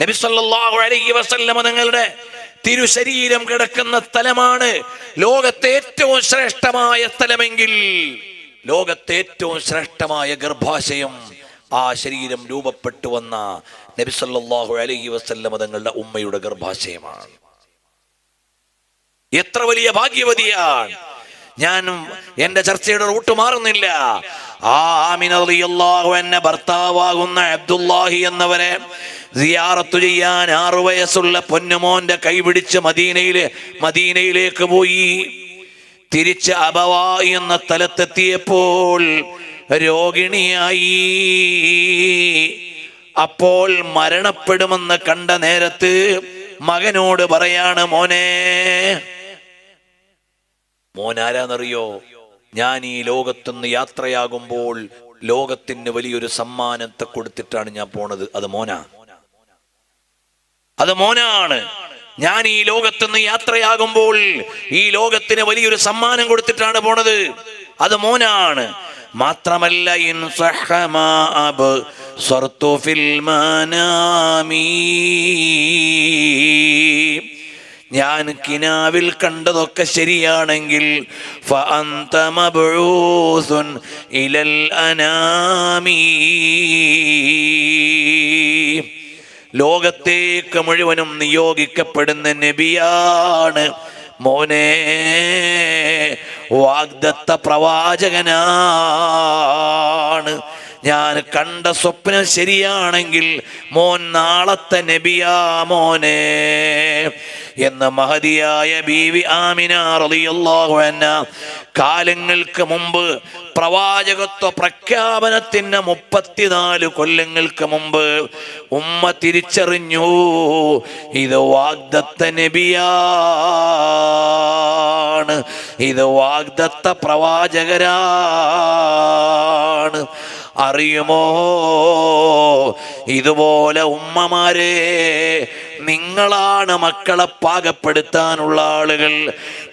നബി സല്ലല്ലാഹു അലൈഹി വസല്ലം തങ്ങളുടെ തിരുശരീരം കിടക്കുന്ന സ്ഥലമാണ് ലോകത്തെ ഏറ്റവും ശ്രേഷ്ഠമായ സ്ഥലമെങ്കിൽ ലോകത്തെ ഏറ്റവും ശ്രേഷ്ഠമായ ഗർഭാശയം ആ ശരീരം രൂപപ്പെട്ടു വന്ന നബി സല്ലല്ലാഹു അലൈഹി വസല്ലം തങ്ങളുടെ ഉമ്മയുടെ ഗർഭാശയമാണ്. എത്ര വലിയ ഭാഗ്യവതിയാണ്! ഞാൻ എന്റെ ചർച്ചയുടെ റൂട്ട് മാറുന്നില്ല. ആ ആമിന റളിയല്ലാഹു അൻഹ ഭർത്താവാകുന്ന അബ്ദുല്ലാഹി എന്നവരെ സിയാറത്ത് ചെയ്യാൻ 6 വയസ്സുള്ള പൊന്നുമോന്റെ കൈപിടിച്ച് മദീനയിലേക്ക് പോയി. തിരിച്ച് അബവാ എന്ന സ്ഥലത്തെത്തിയപ്പോൾ രോഗിണിയായി. അപ്പോൾ മരണപ്പെടുമെന്ന് കണ്ട നേരത്ത് മകനോട് പറയാണ്, മോനാരാന്നറിയോ? ഞാൻ ഈ ലോകത്തുനിന്ന് യാത്രയാകുമ്പോൾ ലോകത്തിന് വലിയൊരു സമ്മാനത്തെ കൊടുത്തിട്ടാണ് ഞാൻ പോണത്. അത് മോനാണ്. ഞാൻ ഈ ലോകത്തുനിന്ന് യാത്രയാകുമ്പോൾ ഈ ലോകത്തിന് വലിയൊരു സമ്മാനം കൊടുത്തിട്ടാണ് പോണത്. അത് മോനാണ്. മാത്രമല്ല, ഞാൻ കിനാവിൽ കണ്ടതൊക്കെ ശരിയാണെങ്കിൽ ഫഅന്ത മബ്ഊസുൻ ഇലൽ അനാമി, ലോകത്തേക്ക് മുഴുവനും നിയോഗിക്കപ്പെടുന്ന നബിയാണ് മോനെ, വാഗ്ദത്ത പ്രവാചകനാണ്. ഞാൻ കണ്ട സ്വപ്നം ശരിയാണെങ്കിൽ മോൻ നാളത്തെ നബിയാ മോനെ എന്ന് മഹദിയായ ബീവി ആമിന റളിയല്ലാഹു അൻഹ കാലങ്ങൾക്ക് മുമ്പ്, പ്രവാചകത്വ പ്രഖ്യാപനത്തിന് 34 കൊല്ലങ്ങൾക്ക് മുമ്പ് ഉമ്മ തിരിച്ചറിഞ്ഞു, ഇത് വാഗ്ദത്ത നബിയാണ്, ഇത് വാഗ്ദത്ത പ്രവാചകരാണ്. അറിയുമോ, ഇതുപോലെ ഉമ്മമാരെ, നിങ്ങളാണ് മക്കളെ പാകപ്പെടുത്താനുള്ള ആളുകൾ.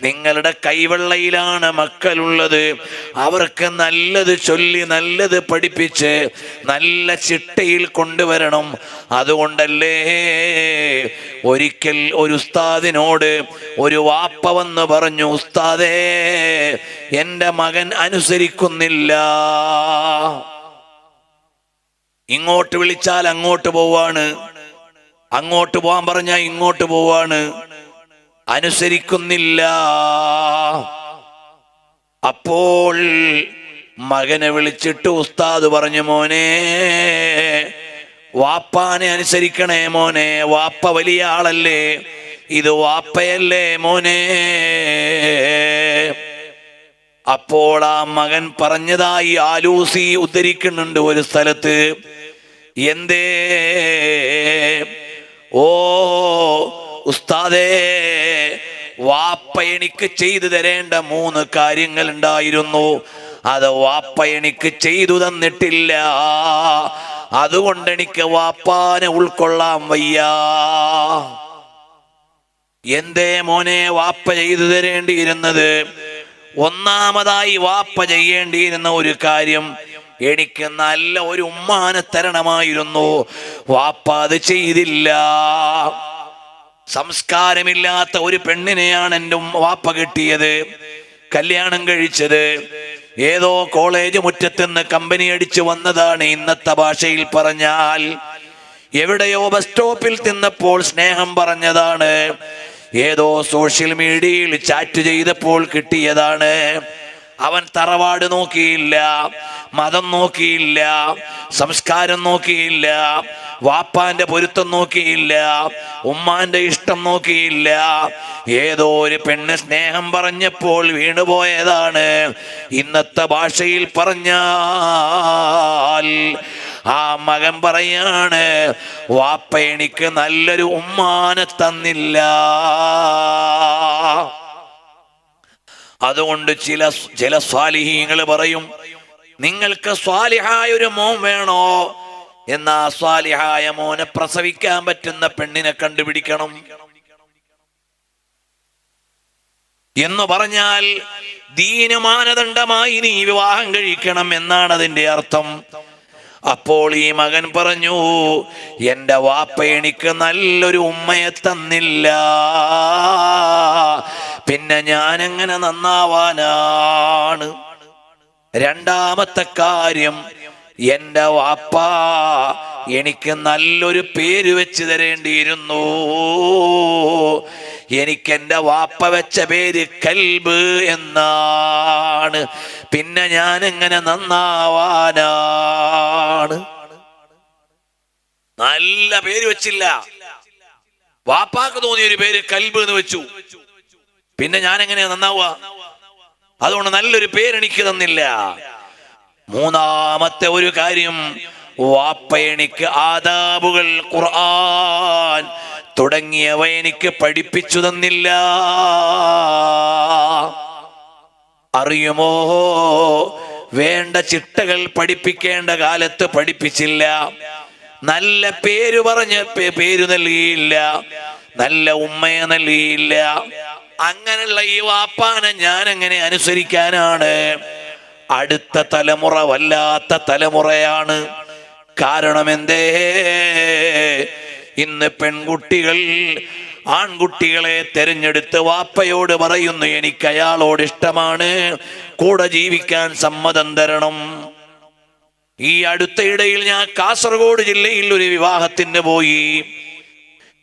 നിങ്ങളുടെ കൈവെള്ളയിലാണ് മക്കളുള്ളത്. അവർക്ക് നല്ലത് ചൊല്ലി നല്ലത് പഠിപ്പിച്ച് നല്ല ചിട്ടയിൽ കൊണ്ടുവരണം. അതുകൊണ്ടല്ലേ ഒരിക്കൽ ഒരു ഉസ്താദിനോട് ഒരു വാപ്പ വന്ന് പറഞ്ഞു, ഉസ്താദേ, എൻ്റെ മകൻ അനുസരിക്കുന്നില്ല. ഇങ്ങോട്ട് വിളിച്ചാൽ അങ്ങോട്ട് പോവാണ്, അങ്ങോട്ട് പോവാൻ പറഞ്ഞാൽ ഇങ്ങോട്ട് പോവാണ്, അനുസരിക്കുന്നില്ല. അപ്പോൾ മകനെ വിളിച്ചിട്ട് ഉസ്താദ് പറഞ്ഞു, മോനെ വാപ്പാനെ അനുസരിക്കണേ മോനെ, വാപ്പ വലിയ ആളല്ലേ, ഇത് വാപ്പയല്ലേ മോനെ. അപ്പോൾ ആ മകൻ പറഞ്ഞതായി ആലൂസി ഉദ്ധരിക്കുന്നുണ്ട് ഒരു സ്ഥലത്ത്. എന്തേ? ഓ ഉസ്താദേ, വാപ്പ എനിക്ക് ചെയ്തു തരേണ്ട 3 കാര്യങ്ങൾ ഉണ്ടായിരുന്നു, അത് വാപ്പ എനിക്ക് ചെയ്തു തന്നിട്ടില്ല. അതുകൊണ്ട് എനിക്ക് വാപ്പാനെ ഉൾക്കൊള്ളാൻ വയ്യ. എന്തേ മോനെ വാപ്പ ചെയ്തു തരേണ്ടിയിരുന്നത്? ഒന്നാമതായി വാപ്പ ചെയ്യേണ്ടിയിരുന്ന ഒരു കാര്യം, എനിക്ക് നല്ല ഒരു ഉമ്മാനെ തരണമായിരുന്നു. വാപ്പ അത് ചെയ്തില്ല. സംസ്കാരമില്ലാത്ത ഒരു പെണ്ണിനെയാണ് എൻ്റെ വാപ്പ കിട്ടിയത്, കല്യാണം കഴിച്ചത്. ഏതോ കോളേജ് മുറ്റത്തുനിന്ന് കമ്പനി അടിച്ചു വന്നതാണ്, ഇന്നത്തെ ഭാഷയിൽ പറഞ്ഞാൽ. എവിടെയോ ബസ് സ്റ്റോപ്പിൽ തിന്നപ്പോൾ സ്നേഹം പറഞ്ഞതാണ്, ഏതോ സോഷ്യൽ മീഡിയയിൽ ചാറ്റ് ചെയ്തപ്പോൾ കിട്ടിയതാണ്. അവൻ തറവാട് നോക്കിയില്ല, മതം നോക്കിയില്ല, സംസ്കാരം നോക്കിയില്ല, വാപ്പാന്റെ പൊരുത്തം നോക്കിയില്ല, ഉമ്മാന്റെ ഇഷ്ടം നോക്കിയില്ല. ഏതോ ഒരു പെണ്ണ് സ്നേഹം പറഞ്ഞപ്പോൾ വീണുപോയതാണ്. ഇന്നത്തെ ഭാഷയിൽ പറഞ്ഞാൽ ആ മകൻ പറയാണ്, വാപ്പ എനിക്ക് നല്ലൊരു ഉമ്മാനെ തന്നില്ല. അതുകൊണ്ട് ചില സ്വാലിഹീങ്ങൾ പറയും, നിങ്ങൾക്ക് സ്വാലിഹായ ഒരു മോൻ വേണോ? എന്നാ സ്വാലിഹായ മോനെ പ്രസവിക്കാൻ പറ്റുന്ന പെണ്ണിനെ കണ്ടുപിടിക്കണം എന്ന് പറഞ്ഞാൽ ദീന മാനദണ്ഡമായി നീ വിവാഹം കഴിക്കണം എന്നാണ് അതിന്റെ അർത്ഥം. അപ്പോൾ ഈ മകൻ പറഞ്ഞു, എൻ്റെ വാപ്പ എനിക്ക് നല്ലൊരു ഉമ്മയെ തന്നില്ല, പിന്നെ ഞാനെങ്ങനെ നന്നാവാനാണ്? രണ്ടാമത്തെ കാര്യം, എൻ്റെ വാപ്പ എനിക്ക് നല്ലൊരു പേര് വെച്ച് തരേണ്ടിയിരുന്നു. എനിക്ക് എൻ്റെ വാപ്പ വെച്ച പേര് കൽബ് എന്നാണ്, പിന്നെ ഞാൻ എങ്ങനെ നന്നാവാനാണ്? നല്ല പേര് വെച്ചില്ല, വാപ്പാക്ക് തോന്നിയൊരു പേര് കൽബ് എന്ന് വെച്ചു, പിന്നെ ഞാൻ എങ്ങനെയാ നന്നാവുക? അതുകൊണ്ട് നല്ലൊരു പേരെനിക്ക് തന്നില്ല. മൂന്നാമത്തെ ഒരു കാര്യം, വാപ്പ എനിക്ക് ആദാബുകൾ, ഖുർആൻ തുടങ്ങിയവ എനിക്ക് പഠിപ്പിച്ചു തന്നില്ല. അറിയുമോ, വേണ്ട ചിട്ടകൾ പഠിപ്പിക്കേണ്ട കാലത്ത് പഠിപ്പിച്ചില്ല. നല്ല പേര് പറഞ്ഞ് പേര് നൽകിയില്ല, നല്ല ഉമ്മയെ നൽകിയില്ല. അങ്ങനെയുള്ള ഈ വാപ്പാനെ ഞാൻ എങ്ങനെ അനുസരിക്കാനാണ്? അടുത്ത തലമുറ വല്ലാത്ത തലമുറയാണ്. കാരണം എന്തേ? ഇന്ന് പെൺകുട്ടികൾ ആൺകുട്ടികളെ തെരഞ്ഞെടുത്ത് വാപ്പയോട് പറയുന്നു, എനിക്ക് അയാളോട് ഇഷ്ടമാണ്, കൂടെ ജീവിക്കാൻ സമ്മതം തരണം. ഈ അടുത്തയിടയിൽ ഞാൻ കാസർഗോഡ് ജില്ലയിൽ ഒരു വിവാഹത്തിന് പോയി.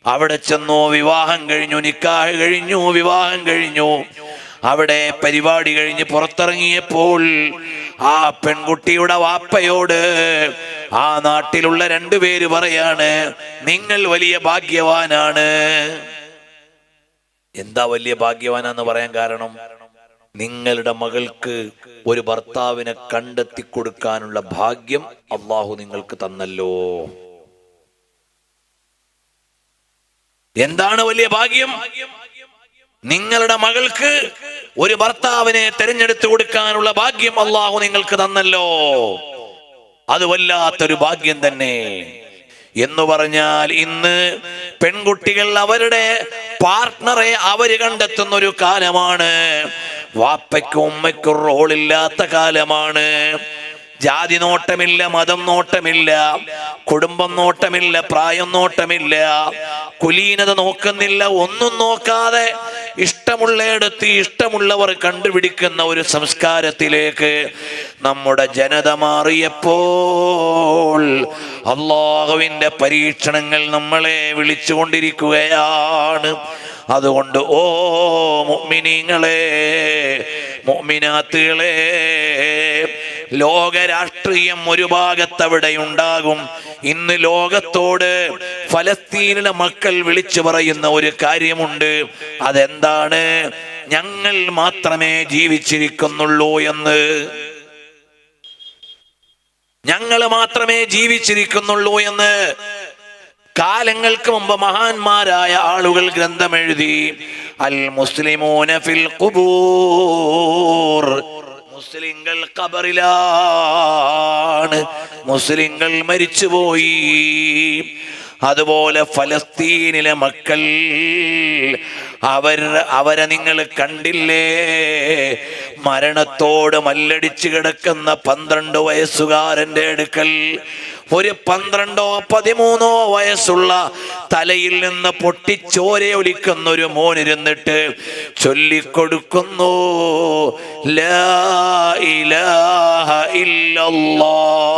അവിടെ ചെന്നു, വിവാഹം കഴിഞ്ഞു, നിക്കാഹ് കഴിഞ്ഞു, വിവാഹം കഴിഞ്ഞു. അവിടെ പരിപാടി കഴിഞ്ഞ് പുറത്തിറങ്ങിയപ്പോൾ ആ പെൺകുട്ടിയുടെ വാപ്പയോട് ആ നാട്ടിലുള്ള 2 പേര് പറയാണ്, നിങ്ങൾ വലിയ ഭാഗ്യവാനാണ്. എന്താ വലിയ ഭാഗ്യവാനാന്ന് പറയാൻ കാരണം? നിങ്ങളുടെ മകൾക്ക് ഒരു ഭർത്താവിനെ കണ്ടെത്തി കൊടുക്കാനുള്ള ഭാഗ്യം അള്ളാഹു നിങ്ങൾക്ക് തന്നല്ലോ. എന്താണ് വലിയ ഭാഗ്യം? നിങ്ങളുടെ മകൾക്ക് ഒരു ഭർത്താവിനെ തിരഞ്ഞെടുത്തു കൊടുക്കാനുള്ള ഭാഗ്യം അള്ളാഹു നിങ്ങൾക്ക് തന്നല്ലോ. അത് വല്ലാത്തൊരു ഭാഗ്യം തന്നെ. എന്ന് പറഞ്ഞാൽ ഇന്ന് പെൺകുട്ടികൾ അവരുടെ പാർട്ട്ണറെ അവര് കണ്ടെത്തുന്ന ഒരു കാലമാണ്. വാപ്പയ്ക്കും ഉമ്മയ്ക്കും റോളില്ലാത്ത കാലമാണ്. ജാതി നോട്ടമില്ല, മതം നോട്ടമില്ല, കുടുംബം നോട്ടമില്ല, പ്രായം നോട്ടമില്ല, കുലീനത നോക്കുന്നില്ല. ഒന്നും നോക്കാതെ ഇഷ്ടമുള്ളയിടത്ത് ഇഷ്ടമുള്ളവർ കണ്ടുപിടിക്കുന്ന ഒരു സംസ്കാരത്തിലേക്ക് നമ്മുടെ ജനത മാറിയപ്പോൾ അല്ലാഹുവിന്റെ പരീക്ഷണങ്ങൾ നമ്മളെ വിളിച്ചുകൊണ്ടിരിക്കുകയാണ്. അതുകൊണ്ട് ഓ മുഅ്മിനീങ്ങളെ, മുഅ്മിനാത്തുകളെ, ലോക രാഷ്ട്രീയം ഒരു ഭാഗത്തവിടെ ഉണ്ടാകും. ഇന്ന് ലോകത്തോട് ഫലസ്തീനിലെ മക്കൾ വിളിച്ചു പറയുന്ന ഒരു കാര്യമുണ്ട്. അതെന്താണ്? ഞങ്ങൾ മാത്രമേ ജീവിച്ചിരിക്കുന്നുള്ളൂ എന്ന്. ഞങ്ങൾ മാത്രമേ ജീവിച്ചിരിക്കുന്നുള്ളൂ എന്ന്. കാലങ്ങൾക്ക് മുമ്പ് മഹാന്മാരായ ആളുകൾ ഗ്രന്ഥമെഴുതി. അൽ മുസ്ലിമൂന ഫിൽ ഖുബൂർ. മുസ്ലിങ്ങൾ ഖബറിലാണ്, മുസ്ലിങ്ങൾ മരിച്ചുപോയി. അതുപോലെ ഫലസ്തീനിലെ മക്കൾ, അവരെ നിങ്ങൾ കണ്ടില്ലേ? മരണത്തോട് മല്ലടിച്ച് കിടക്കുന്ന 12 വയസ്സുകാരന്റെ അടുക്കൽ ഒരു 12ഓ 13ഓ വയസ്സുള്ള തലയിൽ നിന്ന് പൊട്ടിച്ചോരയൊലിക്കുന്ന ഒരു മോനിരുന്നിട്ട് ചൊല്ലിക്കൊടുക്കുന്നു, ലാ ഇലാഹ ഇല്ലല്ലാഹ്.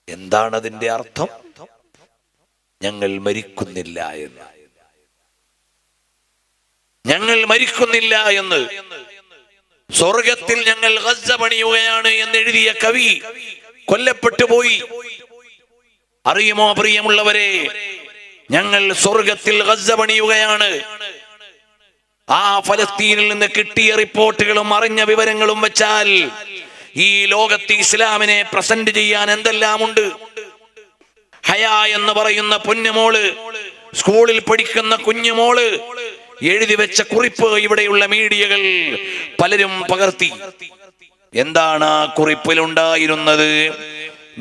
എന്താണ് അതിന്റെ അർത്ഥം? ഞങ്ങൾ മരിക്കുന്നില്ല എന്ന്. ഞങ്ങൾ മരിക്കുന്നില്ല എന്ന്. സ്വർഗത്തിൽ ഞങ്ങൾ ഗസ്സ പണിയുകയാണ് എന്നെഴുതിയ കവി കൊല്ലപ്പെട്ടു പോയി. അറിയുമോ പ്രിയമുള്ളവരെ? ഞങ്ങൾ സ്വർഗത്തിൽ ഗസ്സ പണിയുകയാണ്. ആ ഫലസ്തീനിൽ നിന്ന് കിട്ടിയ റിപ്പോർട്ടുകളും അറിഞ്ഞ വിവരങ്ങളും വെച്ചാൽ ഈ ലോകത്ത് ഇസ്ലാമിനെ പ്രസന്റ് ചെയ്യാൻ എന്തെല്ലാമുണ്ട്. ഹയ എന്ന് പറയുന്ന പൊന്നുമോള്, സ്കൂളിൽ പഠിക്കുന്ന കുഞ്ഞുമോള് എഴുതി വെച്ച കുറിപ്പ് ഇവിടെയുള്ള മീഡിയകൾ പലരും പകർത്തി. എന്താണ് ആ കുറിപ്പിലുണ്ടായിരുന്നത്?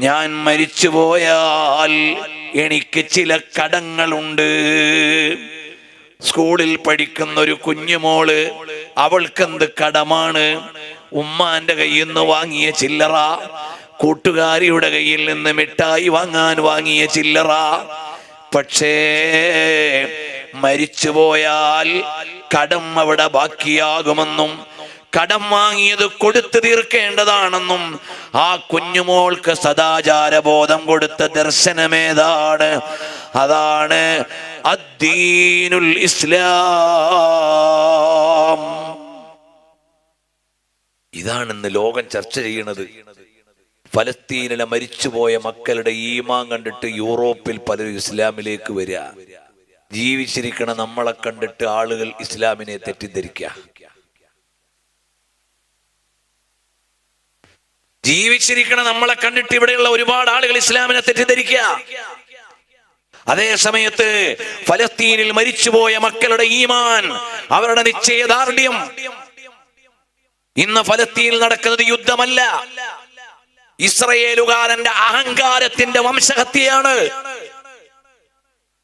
ഞാൻ മരിച്ചുപോയാൽ എനിക്ക് ചില കടങ്ങളുണ്ട്. സ്കൂളിൽ പഠിക്കുന്ന ഒരു കുഞ്ഞുമോള്, അവൾക്കെന്ത് കടമാണ്? ഉമ്മാന്റെ കയ്യിൽ നിന്ന് വാങ്ങിയ ചില്ലറ, കൂട്ടുകാരിയുടെ കയ്യിൽ നിന്ന് മിഠായി വാങ്ങാൻ വാങ്ങിയ ചില്ലറ. പക്ഷേ മരിച്ചുപോയാൽ കടം അവിടെ ബാക്കിയാകുമെന്നും കടം വാങ്ങിയത് കൊടുത്തു തീർക്കേണ്ടതാണെന്നും ആ കുഞ്ഞുമോൾക്ക് സദാചാരബോധം കൊടുത്ത ദർശനമേതാണ്? അതാണ് അദ്ദീനുൽ ഇസ്ലാം. ഇതാണിന്ന് ലോകം ചർച്ച ചെയ്യുന്നത്. ഫലസ്തീനിലെ മരിച്ചുപോയ മക്കളുടെ ഈമാൻ കണ്ടിട്ട് യൂറോപ്പിൽ പലരും ഇസ്ലാമിലേക്ക് വരിക. ജീവിച്ചിരിക്കണ നമ്മളെ കണ്ടിട്ട് ആളുകൾ ഇസ്ലാമിനെ തെറ്റിദ്ധരിക്കുക. ജീവിച്ചിരിക്കണ നമ്മളെ കണ്ടിട്ട് ഇവിടെയുള്ള ഒരുപാട് ആളുകൾ ഇസ്ലാമിനെ തെറ്റിദ്ധരിക്കുക. അതേ സമയത്ത് ഫലസ്തീനിൽ മരിച്ചുപോയ മക്കളുടെ ഈമാൻ, അവരുടെ നിശ്ചയദാർഢ്യം. ഇന്ന് ഫലസ്തീനിൽ നടക്കുന്നത് യുദ്ധമല്ല, ഇസ്രയേലുകാരന്റെ അഹങ്കാരത്തിന്റെ വംശഹത്യയാണ്.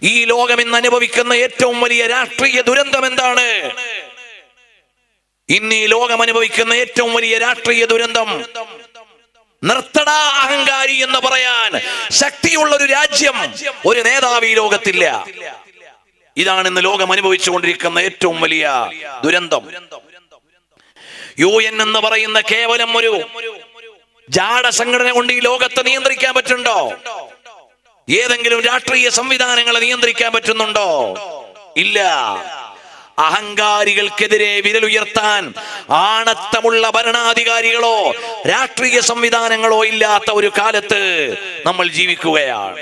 ഈ ലോകം ഇന്ന് അനുഭവിക്കുന്ന ഏറ്റവും വലിയ രാഷ്ട്രീയ ദുരന്തം എന്താണ്? ഇന്ന് ഈ ലോകം അനുഭവിക്കുന്ന ഏറ്റവും വലിയ രാഷ്ട്രീയ ദുരന്തം, നിർത്തടാ അഹങ്കാരി എന്ന് പറയാൻ ശക്തിയുള്ള ഒരു രാജ്യം, ഒരു നേതാവ് ഈ ലോകത്തില്ല. ഇതാണ് ഇന്ന് ലോകം അനുഭവിച്ചുകൊണ്ടിരിക്കുന്ന ഏറ്റവും വലിയ ദുരന്തം. UN എന്ന് പറയുന്ന കേവലം ഒരു ജാട സംഘടന കൊണ്ട് ഈ ലോകത്തെ നിയന്ത്രിക്കാൻ പറ്റുന്നുണ്ടോ? ഏതെങ്കിലും രാഷ്ട്രീയ സംവിധാനങ്ങളെ നിയന്ത്രിക്കാൻ പറ്റുന്നുണ്ടോ? ഇല്ല. അഹങ്കാരികൾക്കെതിരെ വിരലുയർത്താൻ ആണത്തമുള്ള ഭരണാധികാരികളോ രാഷ്ട്രീയ സംവിധാനങ്ങളോ ഇല്ലാത്ത ഒരു കാലത്ത് നമ്മൾ ജീവിക്കുകയാണ്.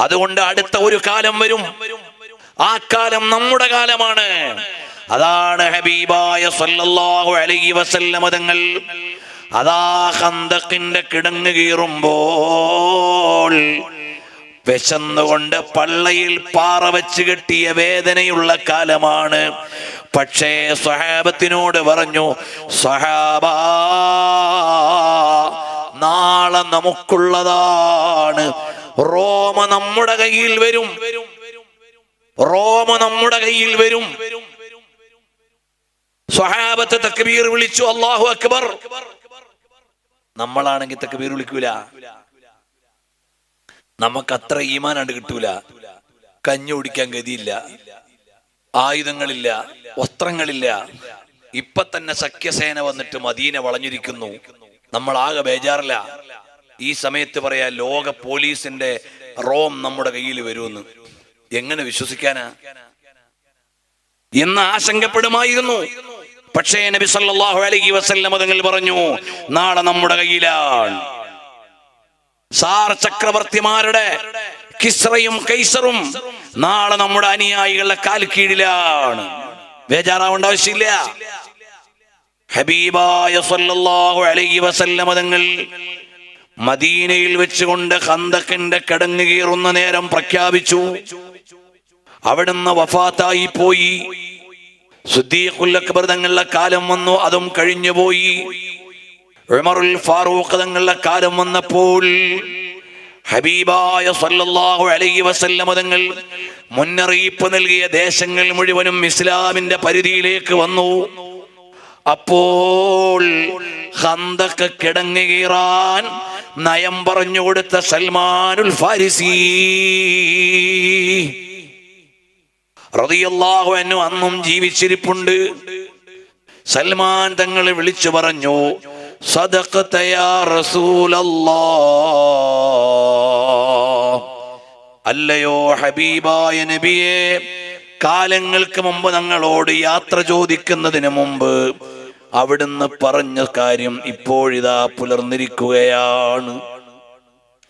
അതുകൊണ്ട് അടുത്ത ഒരു കാലം വരും, ആ കാലം നമ്മുടെ കാലമാണ്. അതാണ് ഹബീബായ സല്ലല്ലാഹു അലൈഹി വസല്ലം തങ്ങൾ അതാ ഖന്തഖിന്റെ കിടങ്ങ് കീറുമ്പോൾ വിശന്നുകൊണ്ട് പള്ളയിൽ പാറ വെച്ച് കെട്ടിയ വേദനയുള്ള കാലമാണ്. പക്ഷേ സ്വഹാബത്തിനോട് പറഞ്ഞു, സ്വഹാബാ, നാളെ നമുക്കുള്ളതാണ്. റോമ നമ്മുടെ കയ്യിൽ വരും, റോമ നമ്മുടെ കയ്യിൽ വരും. സ്വഹാബത്ത് തക്ബീർ വിളിച്ചു, അല്ലാഹു അക്ബർ. നമ്മളാണെങ്കിൽ തക്ബീർ വിളിക്കൂല. നമുക്ക് അത്ര ഈമാനാണ്ട് കിട്ടൂല. കഞ്ഞി കുടിക്കാൻ ഗതിയില്ല, ആയുധങ്ങളില്ല, വസ്ത്രങ്ങളില്ല. ഇപ്പൊ തന്നെ സഖ്യസേന വന്നിട്ട് മദീന വളഞ്ഞിരിക്കുന്നു. നമ്മൾ ആകെ ബേജാറില്ല. ഈ സമയത്ത് പറയാ ലോക പോലീസിന്റെ റോം നമ്മുടെ കയ്യിൽ വരുമെന്ന്. എങ്ങനെ വിശ്വസിക്കാനാ എന്ന് ആശങ്കപ്പെടുമായിരുന്നു. പക്ഷേ നബി സല്ലല്ലാഹു അലൈഹി വസല്ലം തങ്ങൾ പറഞ്ഞു, നാളെ നമ്മുടെ കയ്യിലാണ്. സാർ ചക്രവർത്തിമാരുടെ കിസ്റയും കൈസറും നാളെ നമ്മുടെ അനുയായികളുടെ കാൽ കീഴിലാണ്. ബേജാറാവേണ്ട ആവശ്യമില്ല. ഹബീബായ സല്ലല്ലാഹു അലൈഹി വസല്ലം തങ്ങൾ മദീനയിൽ വെച്ചുകൊണ്ട് ഖന്തക്കിന്റെ കിടങ്ങ് കീറുന്ന നേരം പ്രഖ്യാപിച്ചു. അവിടുന്ന് വഫാത്തായി പോയി. സിദ്ദീഖുൽ അക്ബർ തങ്ങളുടെ കാലം വന്നു, അതും കഴിഞ്ഞുപോയി. ഉമറുൽ ഫാറൂഖ് തങ്ങളുടെ കാലം വന്നപ്പോൾ ഹബീബായ സല്ലല്ലാഹു അലൈഹി വസല്ലം തങ്ങൾ മുന്നറിയിപ്പ് നൽകിയ ദേശങ്ങൾ മുഴുവനും ഇസ്ലാമിന്റെ പരിധിയിലേക്ക് വന്നു. അപ്പോൾ ഖന്തക്ക് കിടങ്ങ് കീറാൻ നയം പറഞ്ഞു കൊടുത്ത സൽമാനുൽ ഫാരിസി റളിയല്ലാഹു അൻഹു അന്നും ജീവിച്ചിരിപ്പുണ്ട്. സൽമാൻ തങ്ങൾ വിളിച്ചു പറഞ്ഞു, സദഖത യാ റസൂലല്ലാഹ്, അല്ലയോ ഹബീബായ നബിയേ, കാലങ്ങൾക്ക് മുമ്പ് ഞങ്ങളോട് യാത്ര ചോദിക്കുന്നതിന് മുമ്പ് അവിടുന്ന് പറഞ്ഞ കാര്യം ഇപ്പോഴിതാ പുലർന്നിരിക്കുകയാണ്.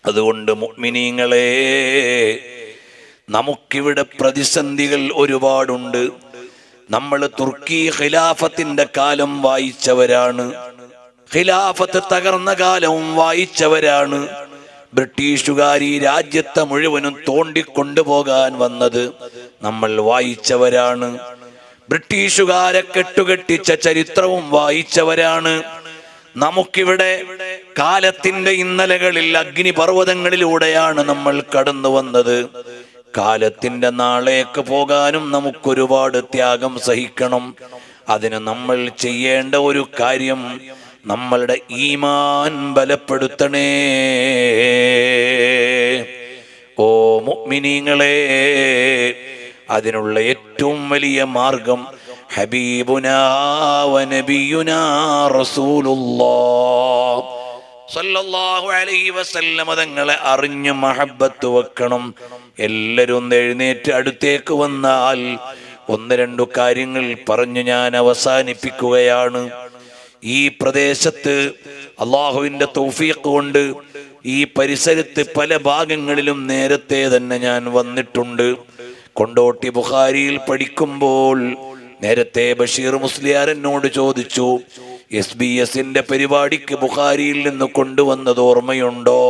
അതുകൊണ്ട് മുഅ്മിനീങ്ങളെ, നമുക്കിവിടെ പ്രതിസന്ധികൾ ഒരുപാടുണ്ട്. നമ്മൾ തുർക്കി ഖിലാഫത്തിന്റെ കാലം വായിച്ചവരാണ്, ഖിലാഫത്ത് തകർന്ന കാലവും വായിച്ചവരാണ്. ബ്രിട്ടീഷുകാർ ഈ രാജ്യത്തെ മുഴുവനും തോണ്ടിക്കൊണ്ടുപോകാൻ വന്നത് നമ്മൾ വായിച്ചവരാണ്. ബ്രിട്ടീഷുകാരെ കെട്ടുകെട്ടിച്ച ചരിത്രവും വായിച്ചവരാണ്. നമുക്കിവിടെ കാലത്തിന്റെ ഇന്നലകളിൽ അഗ്നിപർവ്വതങ്ങളിലൂടെയാണ് നമ്മൾ കടന്നു വന്നത്. കാലത്തിന്റെ നാളേക്ക് പോകാനും നമുക്കൊരുപാട് ത്യാഗം സഹിക്കണം. അതിന് നമ്മൾ ചെയ്യേണ്ട ഒരു കാര്യം, നമ്മളുടെ ഈമാൻ ബലപ്പെടുത്തണേ. ഓ മുഅ്മിനീങ്ങളെ, അതിനുള്ള ഏറ്റവും വലിയ മാർഗം ഹബീബുനാ വ നബിയുനാ റസൂലുള്ളാഹ് സല്ലല്ലാഹു അലൈഹി വസല്ലം തങ്ങളെ അറിഞ്ഞ് മഹബ്ബത്ത് വെക്കണം. എല്ലാവരും എഴുന്നേറ്റ് അടുത്തേക്ക് വന്നാൽ ഒന്ന് രണ്ടു കാര്യങ്ങൾ പറഞ്ഞു ഞാൻ അവസാനിപ്പിക്കുകയാണ്. ഈ പ്രദേശത്ത് അള്ളാഹുവിന്റെ തൗഫീഖ് കൊണ്ട് ഈ പരിസരത്ത് പല ഭാഗങ്ങളിലും നേരത്തെ തന്നെ ഞാൻ വന്നിട്ടുണ്ട്. കൊണ്ടോട്ടി ബുഖാരിയിൽ പഠിക്കുമ്പോൾ നേരത്തെ ബഷീർ മുസ്ലിയാർ എന്നോട് ചോദിച്ചു, SBS പരിപാടിക്ക് ബുഖാരിയിൽ നിന്ന് കൊണ്ടുവന്നത് ഓർമ്മയുണ്ടോ?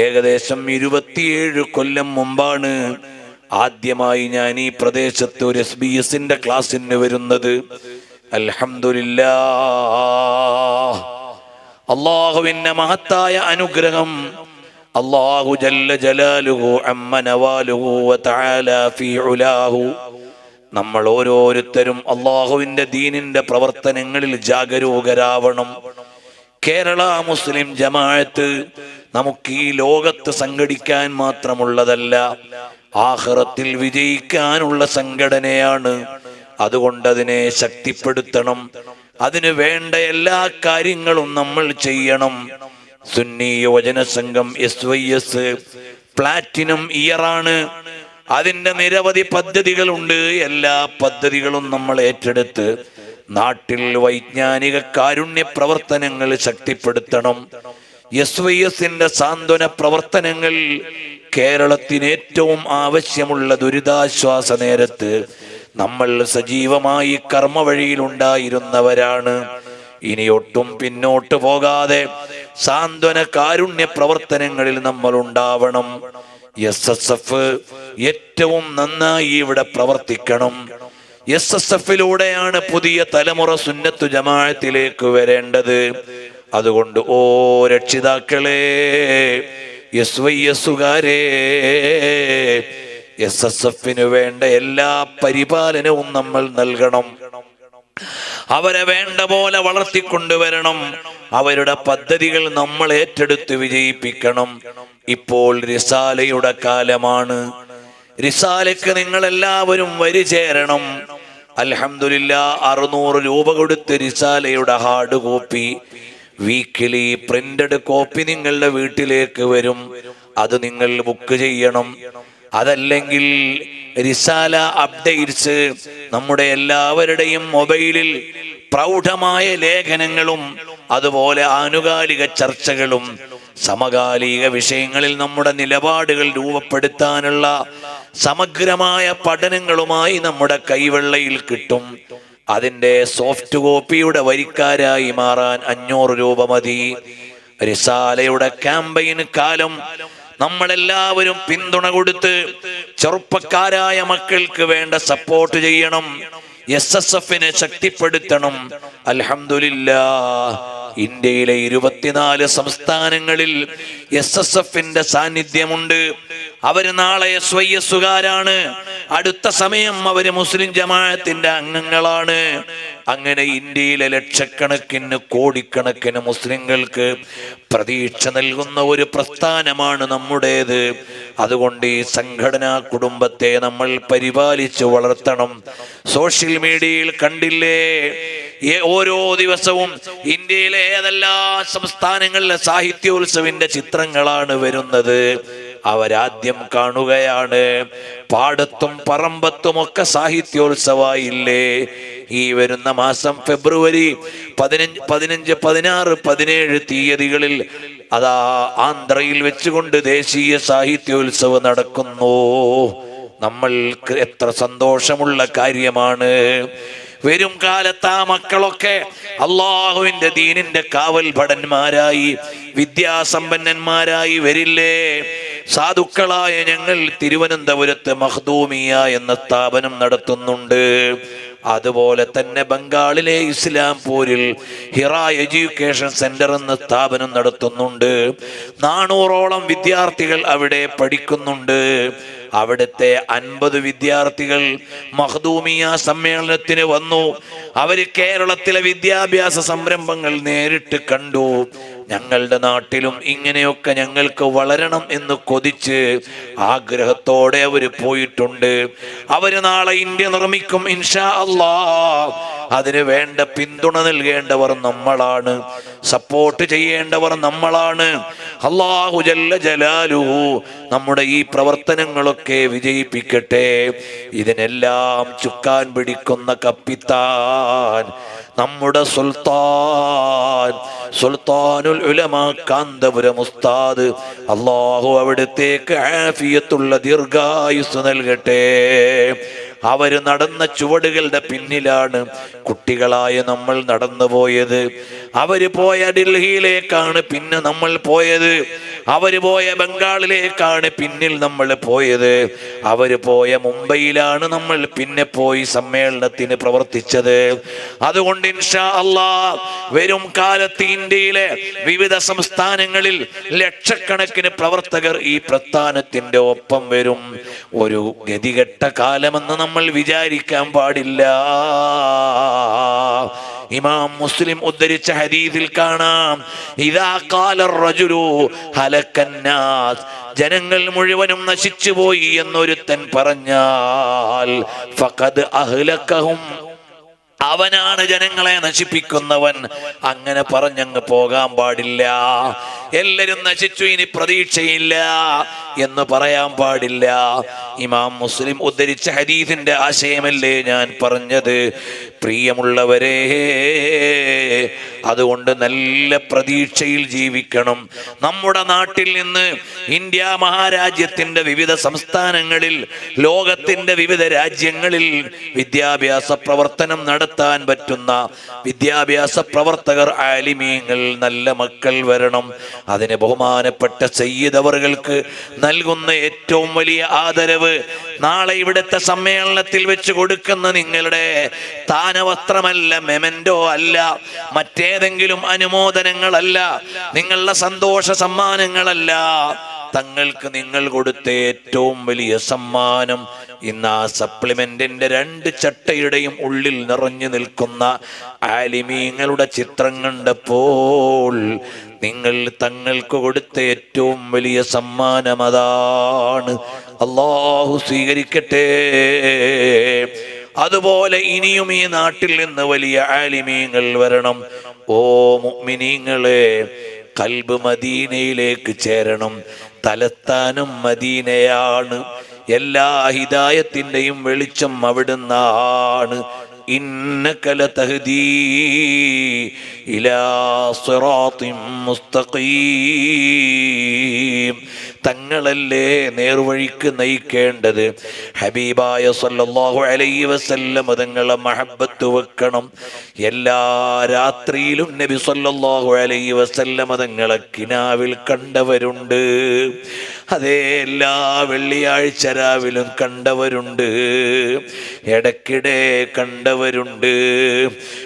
ഏകദേശം 27 കൊല്ലം മുമ്പാണ് ആദ്യമായി ഞാൻ ഈ പ്രദേശത്ത് ഒരു SBS ക്ലാസ്സിന് വരുന്നത്. അൽഹംദുലില്ലാഹ്, അല്ലാഹുവിന്റെ മഹത്തായ അനുഗ്രഹം. അല്ലാഹു ജല്ല ജലാലുഹു അമ്മ നവാലുഹു വ തആല ഫീ ഉലാഹു. നമ്മൾ ഓരോരുത്തരും അല്ലാഹുവിന്റെ ദീനിന്റെ പ്രവർത്തനങ്ങളിൽ ജാഗരൂകരാവണം. കേരള മുസ്ലിം ജമാഅത്ത് നമുക്ക് ഈ ലോകത്ത് സംഘടിക്കാൻ മാത്രമുള്ളതല്ല, ആഖിറത്തിൽ വിജയിക്കാനുള്ള സംഘടനയാണ്. അതുകൊണ്ട് അതിനെ ശക്തിപ്പെടുത്തണം. അതിനു വേണ്ട എല്ലാ കാര്യങ്ങളും നമ്മൾ ചെയ്യണം. സുന്നി യുവജന സംഘം SYS പ്ലാറ്റിനം ഇയറാണ്. അതിന്റെ നിരവധി പദ്ധതികളുണ്ട്. എല്ലാ പദ്ധതികളും നമ്മൾ ഏറ്റെടുത്ത് നാട്ടിൽ വൈജ്ഞാനിക കാരുണ്യ പ്രവർത്തനങ്ങൾ ശക്തിപ്പെടുത്തണം. SYS സാന്ത്വന പ്രവർത്തനങ്ങൾ കേരളത്തിന് ഏറ്റവും ആവശ്യമുള്ള ദുരിതാശ്വാസ നേരത്ത് നമ്മൾ സജീവമായി കർമ്മ വഴിയിലുണ്ടായിരുന്നവരാണ്. ഇനി ഒട്ടും പിന്നോട്ട് പോകാതെ സാന്ത്വന കാരുണ്യ പ്രവർത്തനങ്ങളിൽ നമ്മൾ ഉണ്ടാവണം. SSF ഏറ്റവും നന്നായി ഇവിടെ പ്രവർത്തിക്കണം. SSFിലൂടെയാണ് പുതിയ തലമുറ സുന്നത്തു ജമാഅത്തിലേക്ക് വരേണ്ടത്. അതുകൊണ്ട് ഓ രക്ഷിതാക്കളെ, SYSകാരെ, SSFന് വേണ്ട എല്ലാ പരിപാലനവും നമ്മൾ നൽകണം. അവരെ വേണ്ട പോലെ വളർത്തിക്കൊണ്ടുവരണം. അവരുടെ പദ്ധതികൾ നമ്മൾ ഏറ്റെടുത്ത് വിജയിപ്പിക്കണം. ഇപ്പോൾ റിസാലയുടെ കാലമാണ്. റിസാലയ്ക്ക് നിങ്ങൾ എല്ലാവരും വരി ചേരണം. അൽഹംദുലില്ലാഹ്, 600 രൂപ കൊടുത്ത് റിസാലയുടെ hard copy, weekly printed copy നിങ്ങളുടെ വീട്ടിലേക്ക് വരും. അത് നിങ്ങൾ ബുക്ക് ചെയ്യണം. അതല്ലെങ്കിൽ റിസാല അപ്ഡേറ്റ്സ് നമ്മുടെ എല്ലാവരുടെയും മൊബൈലിൽ പ്രൗഢമായ ലേഖനങ്ങളും അതുപോലെ ആനുകാലിക ചർച്ചകളും സമകാലിക വിഷയങ്ങളിൽ നമ്മുടെ നിലപാടുകൾ രൂപപ്പെടുത്താനുള്ള സമഗ്രമായ പഠനങ്ങളുമായി നമ്മുടെ കൈവെള്ളയിൽ കിട്ടും. അതിൻ്റെ സോഫ്റ്റ് കോപ്പിയുടെ വരിക്കാരായി മാറാൻ 500 രൂപ മതി. റിസാലയുടെ ക്യാമ്പയിൻ കാലം നമ്മളെല്ലാവരും പിന്തുണ കൊടുത്ത് ചെറുപ്പക്കാരായ മക്കൾക്ക് വേണ്ട സപ്പോർട്ട് ചെയ്യണം. SSFനെ ശക്തിപ്പെടുത്തണം. അൽഹംദുലില്ലാഹ്, ഇന്ത്യയിലെ 24 സംസ്ഥാനങ്ങളിൽ SSFന്റെ സാന്നിധ്യമുണ്ട്. അവര് നാളെ SYSകാരാണ്, അടുത്ത സമയം അവര് മുസ്ലിം ജമാഅത്തിന്റെ അംഗങ്ങളാണ്. അങ്ങനെ ഇന്ത്യയിലെ ലക്ഷക്കണക്കിന് കോടിക്കണക്കിന് മുസ്ലിങ്ങൾക്ക് പ്രതീക്ഷ നൽകുന്ന ഒരു പ്രസ്ഥാനമാണ് നമ്മുടേത്. അതുകൊണ്ട് ഈ സംഘടനാ കുടുംബത്തെ നമ്മൾ പരിപാലിച്ചു വളർത്തണം. സോഷ്യൽ മീഡിയയിൽ കണ്ടില്ലേ, ഓരോ ദിവസവും ഇന്ത്യയിലെ ഏതെല്ലാം സംസ്ഥാനങ്ങളിലെ സാഹിത്യോത്സവിന്റെ ചിത്രങ്ങളാണ് വരുന്നത്. അവരാദ്യം കാണുകയാണ്. പാടത്തും പറമ്പത്തും ഒക്കെ സാഹിത്യോത്സവമായില്ലേ? ഈ വരുന്ന മാസം ഫെബ്രുവരി 15, 16, 17 തീയതികളിൽ അതാ ആന്ധ്രയിൽ വെച്ചുകൊണ്ട് ദേശീയ സാഹിത്യോത്സവം നടക്കുന്നു. നമ്മൾക്ക് എത്ര സന്തോഷമുള്ള കാര്യമാണ്. വരും കാലത്ത് ആ മക്കളൊക്കെ അള്ളാഹുവിന്റെ ദീനിന്റെ കാവൽ ഭടന്മാരായി വിദ്യാസമ്പന്നന്മാരായി വരില്ലേ? സാധുക്കളായ ഞങ്ങൾ തിരുവനന്തപുരത്ത് മഖ്ദൂമിയ എന്ന സ്ഥാപനം നടത്തുന്നുണ്ട്. അതുപോലെ തന്നെ ബംഗാളിലെ ഇസ്ലാംപൂരിൽ ഹിറ എഡ്യൂക്കേഷൻ സെന്റർ എന്ന സ്ഥാപനം നടത്തുന്നുണ്ട്. 400ഓളം വിദ്യാർത്ഥികൾ അവിടെ പഠിക്കുന്നുണ്ട്. അവിടുത്തെ 50 വിദ്യാർത്ഥികൾ മഖ്ദൂമിയ സമ്മേളനത്തിന് വന്നു. അവര് കേരളത്തിലെ വിദ്യാഭ്യാസ സംരംഭങ്ങൾ നേരിട്ട് കണ്ടു. ഞങ്ങളുടെ നാട്ടിലും ഇങ്ങനെയൊക്കെ ഞങ്ങൾക്ക് വളരണം എന്ന് കൊതിച്ച് ആഗ്രഹത്തോടെ അവര് പോയിട്ടുണ്ട്. അവര് നാളെ ഇന്ത്യ നിർമ്മിക്കും ഇൻഷാ അല്ലാഹ്. അതിന് വേണ്ട പിന്തുണ നൽകേണ്ടവർ നമ്മളാണ്, സപ്പോർട്ട് ചെയ്യേണ്ടവർ നമ്മളാണ്. അല്ലാഹു ജല്ല ജലാലുഹു നമ്മുടെ ഈ പ്രവർത്തനങ്ങളൊക്കെ വിജയിപ്പിക്കട്ടെ. ഇതിനെല്ലാം ചുക്കാൻ പിടിക്കുന്ന കപ്പിത്താൻ നമ്മുടെ സുൽത്താനുൽ ഉലമാ കാന്തപുരം ഉസ്താദ്, അല്ലാഹു അവിടത്തേക്ക് ആഫിയത്തുള്ള ദീർഘായുസ് നൽകട്ടെ. അവര് നടന്ന ചുവടുകളുടെ പിന്നിലാണ് കുട്ടികളായ നമ്മൾ നടന്നു പോയത്. അവര് പോയ ഡൽഹിയിലേക്കാണ് പിന്നെ നമ്മൾ പോയത്. അവര് പോയ ബംഗാളിലേക്കാണ് പിന്നിൽ നമ്മൾ പോയത്. അവര് പോയ മുംബൈയിലാണ് നമ്മൾ പിന്നെ പോയി സമ്മേളനത്തിന് പ്രവർത്തിച്ചത്. അതുകൊണ്ട് ഇൻഷാ അല്ലാഹ് വരും കാലത്ത് ഇന്ത്യയിലെ വിവിധ സംസ്ഥാനങ്ങളിൽ ലക്ഷക്കണക്കിന് പ്രവർത്തകർ ഈ പ്രസ്ഥാനത്തിന്റെ ഒപ്പം വരും. ഒരു ഗതികെട്ട കാലമെന്ന് നമ്മൾ വിചാരിക്കാൻ പാടില്ല. ഇമാം മുസ്ലിം ഉദ്ധരിച്ച ഹദീസിൽ കാണാം, ഇദാ ഖാല റജുലു ഹലക്കന്നാസ്, ജനങ്ങൾ മുഴുവനും നശിച്ചു പോയി എന്നൊരുത്തൻ പറഞ്ഞാൽ ഫഖദ് അഹ്ലകഹും, അവനാണ് ജനങ്ങളെ നശിപ്പിക്കുന്നവൻ. അങ്ങനെ പറഞ്ഞങ്ങ് പോകാൻ പാടില്ല. എല്ലാരും നശിച്ചു, ഇനി പ്രതീക്ഷയില്ല എന്ന് പറയാൻ പാടില്ല. ഇമാം മുസ്ലിം ഉദ്ധരിച്ച ഹദീസിന്റെ ആശയമല്ലേ ഞാൻ പറഞ്ഞത്? പ്രിയമുള്ളവരെ, അതുകൊണ്ട് നല്ല പ്രതീക്ഷയിൽ ജീവിക്കണം. നമ്മുടെ നാട്ടിൽ നിന്ന് ഇന്ത്യ മഹാരാജ്യത്തിന്റെ വിവിധ സംസ്ഥാനങ്ങളിൽ, ലോകത്തിന്റെ വിവിധ രാജ്യങ്ങളിൽ വിദ്യാഭ്യാസ പ്രവർത്തനം നടത്താൻ പറ്റുന്ന വിദ്യാഭ്യാസ പ്രവർത്തകർ, ആലിമീങ്ങൾ, നല്ല മക്കൾ വരണം. അതിന് ബഹുമാനപ്പെട്ട സയ്യിദ് അവർക്ക് നൽകുന്ന ഏറ്റവും വലിയ ആദരവ് നാളെ ഇവിടുത്തെ സമ്മേളനത്തിൽ വെച്ച് കൊടുക്കുന്ന നിങ്ങളുടെ സ്ഥാനവസ്ത്രമല്ല, മെമന്റോ അല്ല, മറ്റേതെങ്കിലും അനുമോദനങ്ങളല്ല, നിങ്ങളുടെ സന്തോഷ സമ്മാനങ്ങളല്ല. തങ്ങൾക്ക് നിങ്ങൾ കൊടുത്ത ഏറ്റവും വലിയ സമ്മാനം ഇന്ന് ആ സപ്ലിമെന്റിന്റെ 2 ചട്ടയുടെയും ഉള്ളിൽ നിറഞ്ഞു നിൽക്കുന്ന ആലിമീങ്ങളുടെ ചിത്രം കണ്ടപ്പോൾ നിങ്ങൾ തങ്ങൾക്ക് കൊടുത്ത ഏറ്റവും വലിയ സമ്മാനം അതാണ്. അല്ലാഹു സ്വീകരിക്കട്ടെ. അതുപോലെ ഇനിയും ഈ നാട്ടിൽ നിന്ന് വലിയ ആലിമീങ്ങൾ വരണം. ഓ മുഅ്മിനീങ്ങളെ, കൽബ് മദീനയിലേക്ക് ചേരണം. തലസ്ഥാനം മദീനയാണ്. എല്ലാ ഹിദായത്തിന്റെയും വെളിച്ചം അവിടുന്നാണ്. ഇന്നക ലതഹ്ദീ ഇലാ സിറാത്തിൻ മുസ്തഖീം. തങ്ങളല്ലേ നേർവഴിക്ക് നയിക്കേണ്ടത്. ഹബീബായ സല്ലല്ലാഹു അലൈഹി വസല്ലം തങ്ങളെ മഹബ്ബത്ത് വെക്കണം. എല്ലാ രാത്രിയിലും നബി സല്ലല്ലാഹു അലൈഹി വസല്ലം തങ്ങളെ കിനാവിൽ കണ്ടവരുണ്ട്. അതേ എല്ലാ വെള്ളിയാഴ്ച രാവിലും കണ്ടവരുണ്ട്, ഇടയ്ക്കിടെ കണ്ടവരുണ്ട്.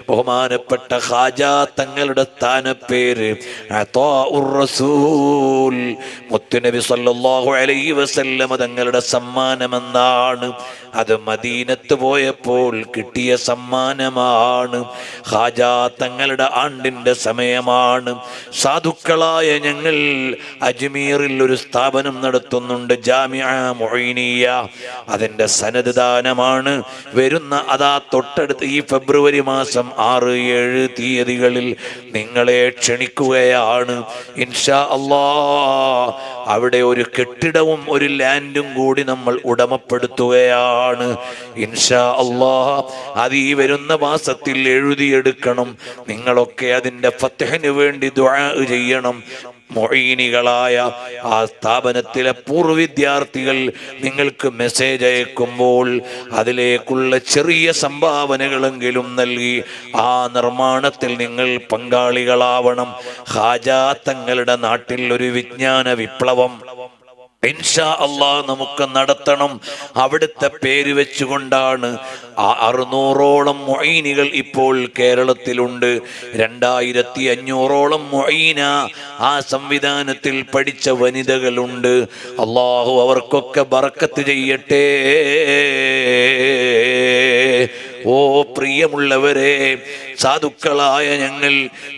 ബഹുമാനപ്പെട്ട ഖാജാ തങ്ങളുടെ സ്ഥാനപ്പേര് അതാഉർ റസൂൽ, മുത്തുനബി സല്ലല്ലാഹു അലൈഹി വസല്ലം തങ്ങളുടെ സമ്മാനമെന്നാണ്. അത് മദീനത്ത് പോയപ്പോൾ കിട്ടിയ സമ്മാനമാണ്. ഖാജാ തങ്ങളുടെ ആണ്ടിന്റെ സമയമാണ്. സാധുക്കളായ ഞങ്ങൾ അജ്മീറിൽ ഒരു സ്ഥാപനം നടത്തുന്നുണ്ട്, ജാമിഅ മുഈനിയ. അതിന്റെ സനദ് ദാനമാണ് വരുന്ന അതാ തൊട്ടടുത്ത് ഈ ഫെബ്രുവരി മാസം 6, 7 തീയതികളിൽ നിങ്ങളെ ക്ഷണിക്കുകയാണ്. ഇൻഷാ അല്ലാഹ് അവിടെ ഒരു കെട്ടിടവും ഒരു ലാൻഡും കൂടി നമ്മൾ ഉടമപ്പെടുത്തുകയാണ്. ഇൻഷാ അല്ലാഹ് അത് ഈ വരുന്ന മാസത്തിൽ എഴുതിയെടുക്കണം. നിങ്ങളൊക്കെ അതിന്റെ ഫത്ഹിന് വേണ്ടി ദുആ ചെയ്യണം. മുഈനികളായ ആ സ്ഥാപനത്തിലെ പൂർവ്വ വിദ്യാർത്ഥികൾ നിങ്ങൾക്ക് മെസ്സേജ് അയക്കുമ്പോൾ അതിലേക്കുള്ള ചെറിയ സംഭാവനകളെങ്കിലും നൽകി ആ നിർമ്മാണത്തിൽ നിങ്ങൾ പങ്കാളികളാവണം. ഖാജാ തങ്ങളുടെ നാട്ടിൽ ഒരു വിജ്ഞാന വിപ്ലവം ഇൻഷാ അല്ലാഹ് നമുക്ക് നടത്തണം. അവിടുത്തെ പേര് വെച്ചുകൊണ്ടാണ് 600ഓളം മുഈനികൾ ഇപ്പോൾ കേരളത്തിലുണ്ട്. 2500ഓളം മുഈന ആ സംവിധാനത്തിൽ പഠിച്ച വനിതകളുണ്ട്. അല്ലാഹു അവർക്കൊക്കെ ബറക്കത്ത് ചെയ്യട്ടെ. ഓ പ്രിയമുള്ളവരെ, സാധുക്കളായ ഞങ്ങൾ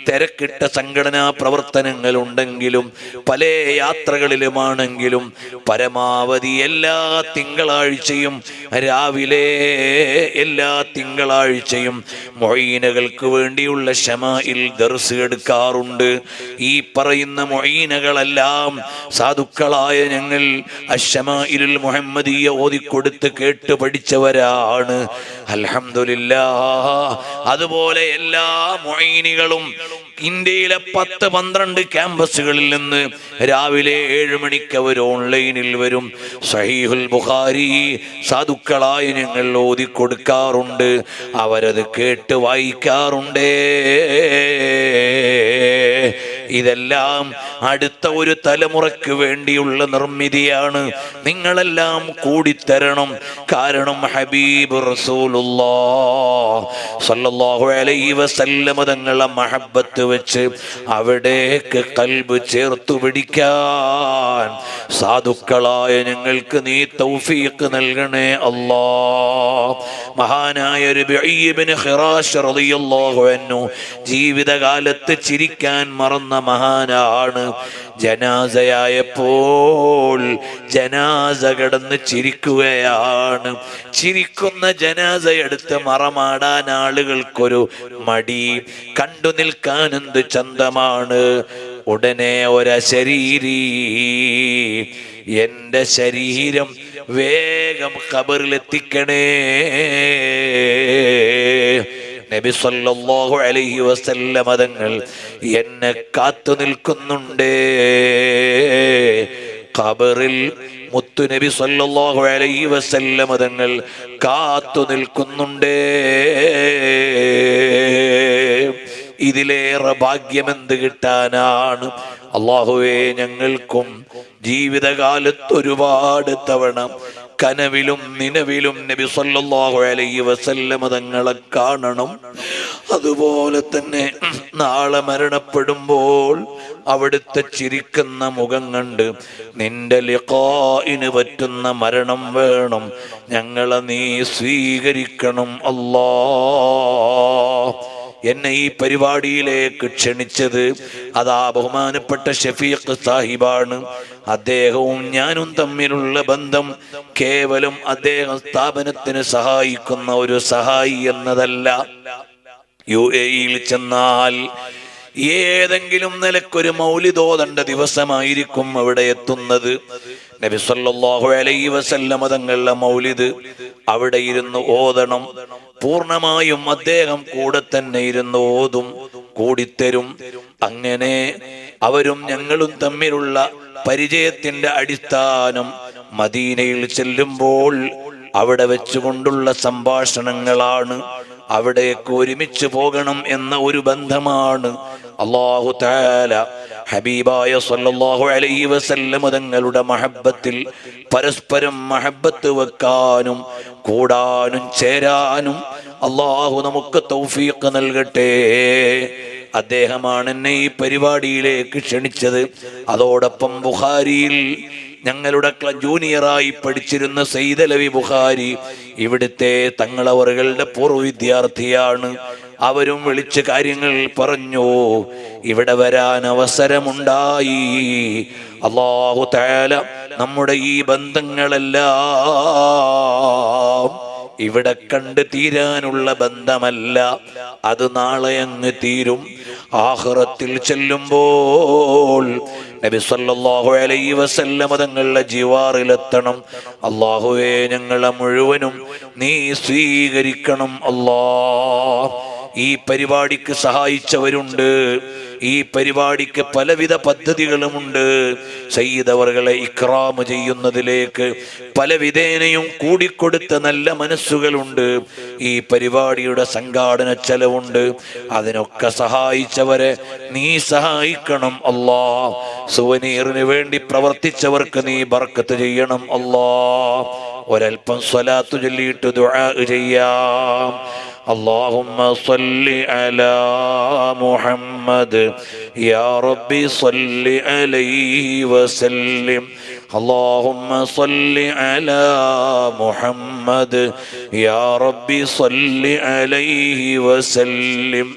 തിരക്കിട്ട സംഘടനാ പ്രവർത്തനങ്ങൾ ഉണ്ടെങ്കിലും പല യാത്രകളിലുമാണെങ്കിലും പരമാവധി എല്ലാ തിങ്കളാഴ്ചയും രാവിലെ എല്ലാ തിങ്കളാഴ്ചയും മുഈനകൾക്ക് വേണ്ടിയുള്ള ശമാഇൽ ദർസ് എടുക്കാറുണ്ട്. ഈ പറയുന്ന മുഈനകളെല്ലാം സാധുക്കളായ ഞങ്ങൾ അശ്ശമാഇലുൽ മുഹമ്മദിയ ഓതിക്കൊടുത്ത് കേട്ട് പഠിച്ചവരാണ്. അൽഹംദുലില്ലാഹ്. അതുപോലെ എല്ലാ മുഈനികളും ഇന്ത്യയിലെ 10-12 ക്യാമ്പസുകളിൽ നിന്ന് രാവിലെ 7 മണിക്ക് അവർ ഓൺലൈനിൽ വരും. സഹീഹുൽ ബുഖാരി സാധുക്കളായ ഞങ്ങൾ ഓതിക്കൊടുക്കാറുണ്ട്. അവരത് കേട്ട് വായിക്കാറുണ്ട്. ഇതെല്ലാം അടുത്ത ഒരു തലമുറയ്ക്ക് വേണ്ടിയുള്ള നിർമ്മിതിയാണ്. നിങ്ങളെല്ലാം കൂടിത്തരണം. കാരണം ഹബീബ് റസൂലുള്ളാഹ് സ്വല്ലല്ലാഹു അലൈഹി വസല്ലം തങ്ങളുടെ മഹബ്ബത്ത് വെച്ച് അവിടേക്ക് ഖൽബ് ചേർത്തു പിടിക്കാൻ സാധുക്കളായ ഞങ്ങൾക്ക് നീ തൗഫീഖ് നൽകണേ അല്ലാഹ്. മഹാനായ റബീഇ ഇബ്നു ഖിറാശ് റളിയല്ലാഹു അൻഹു ജീവിതകാലത്ത് ചിരിക്കാൻ മറന്ന മഹാനാണ്. ജനാസയായപ്പോൾ ജനാസ കിടന്ന് ചിരിക്കുകയാണ്. ചിരിക്കുന്ന ജനാസ എടുത്ത് മറമാടാൻ ആളുകൾക്കൊരു മടി. കണ്ടു നിൽക്കാൻ എന്ത് ചന്തമാണ്. ഉടനെ ഒരശരീരി എന്റെ ശരീരം വേഗം ഖബറിലെത്തിക്കണേ. നബി സല്ലല്ലാഹു അലൈഹി വസല്ലം തങ്ങൾ എന്നെ കാത്തു നിൽക്കുന്നുണ്ട്. ഖബറിൽ മുത്തു നബി സല്ലല്ലാഹു അലൈഹി വസല്ലം തങ്ങൾ കാത്തു നിൽക്കുന്നുണ്ട്. ഇതിലേറെ ഭാഗ്യമെന്ത് കിട്ടാനാണ്. അല്ലാഹുവേ, ഞങ്ങൾക്കും ജീവിതകാലത്ത് ഒരുപാട് തവണ കനവിലും നിലവിലും നബി സല്ലല്ലാഹു അലൈഹി വസല്ലം തങ്ങളെ കാണണം. അതുപോലെ തന്നെ നാളെ മരണപ്പെടുമ്പോൾ അവിടുത്തെ ചിരിക്കുന്ന മുഖം കണ്ട് നിന്റെ ലിഖാഇന് പറ്റുന്ന മരണം വേണം. ഞങ്ങളെ നീ സ്വീകരിക്കണം അല്ലാഹ്. എന്നെ ഈ പരിപാടിയിലേക്ക് ക്ഷണിച്ചത് അതാ ബഹുമാനപ്പെട്ട ഷഫീഖ് സാഹിബാണ്. അദ്ദേഹവും ഞാനും തമ്മിലുള്ള ബന്ധം കേവലം അദ്ദേഹം സ്ഥാപനത്തിന് സഹായിക്കുന്ന ഒരു സഹായി എന്നതല്ല. UAE-യിൽ ചെന്നാൽ ഏതെങ്കിലും നിലക്കൊരു മൗലിദോദണ്ട ദിവസമായിരിക്കും അവിടെ എത്തുന്നത്. നബി സല്ലല്ലാഹു അലൈഹി വസല്ലം തങ്ങളുടെ മൗലിദ് അവിടെ ഇരുന്ന് ഓതണം. പൂർണ്ണമായും അദ്ദേഹം കൂടെ തന്നെ ഇരുന്ന് ഓതും, കൂടിത്തരും. അങ്ങനെ അവരും ഞങ്ങളും തമ്മിലുള്ള പരിചയത്തിന്റെ അടിസ്ഥാനം മദീനയിൽ ചെല്ലുമ്പോൾ അവിടെ വെച്ചുകൊണ്ടുള്ള സംഭാഷണങ്ങളാണ്. അവിടേക്ക് ഒരുമിച്ച് പോകണം എന്ന ഒരു ബന്ധമാണ്. അല്ലാഹു തആല ഹബീബായ സല്ലല്ലാഹു അലൈഹി വസല്ലം തങ്ങളുടെ മഹബ്ബത്തിൽ പരസ്പരം മഹബ്ബത്ത് വെക്കാനും കൂടാനും ചേരാനും അല്ലാഹു നമുക്ക് തൗഫീഖ് നൽകട്ടെ. അദ്ദേഹമാണ് എന്നെ ഈ പരിപാടിയിലേക്ക് ക്ഷണിച്ചത്. അതോടൊപ്പം ബുഖാരിയിൽ ഞങ്ങളുടെ ജൂനിയറായി പഠിച്ചിരുന്ന സയ്യിദ് അലവി ബുഖാരി ഇവിടുത്തെ തങ്ങളവറുകളുടെ പൂർവ്വ വിദ്യാർത്ഥിയാണ്. അവരും വിളിച്ച് കാര്യങ്ങൾ പറഞ്ഞു. ഇവിടെ വരാൻ അവസരമുണ്ടായി. അല്ലാഹു തആല നമ്മുടെ ഈ ബന്ധങ്ങളെല്ലാം ഇവിടെ കണ്ട് തീരാനുള്ള ബന്ധമല്ല, അത് നാളെ അങ്ങ് തീരും. ആഖിറത്തിൽ ചെല്ലുമ്പോൾ നബി സല്ലല്ലാഹു അലൈഹി വസല്ലം തങ്ങളുടെ ജിവാറിലെത്തണം. അല്ലാഹുവേ, ഞങ്ങളെ മുഴുവനും നീ സ്വീകരിക്കണം. അല്ലാഹ്, ഈ പരിപാടിക്ക് സഹായിച്ചവരുണ്ട്. ഈ പരിപാടിക്ക് പലവിധ പദ്ധതികളുമുണ്ട്. സയ്യിദ് അവറുകളെ ഇക്റാം ചെയ്യുന്നതിലേക്ക് പല വിധേനയും കൂടിക്കൊടുത്ത നല്ല മനസ്സുകളുണ്ട്. ഈ പരിപാടിയുടെ സംഘാടന ചെലവുണ്ട്. അതിനൊക്കെ സഹായിച്ചവരെ നീ സഹായിക്കണം. അല്ലാഹ്, സുവനീറിന് വേണ്ടി പ്രവർത്തിച്ചവർക്ക് നീ ബർക്കത്ത് ചെയ്യണം. അല്ലാഹ്, ഒരൽപ്പം സ്വലാത്ത് ചൊല്ലിയിട്ട് ദുആ ചെയ്യാം. اللهم صل على محمد يا ربي صل عليه وسلم. اللهم صل على محمد يا ربي صل عليه وسلم.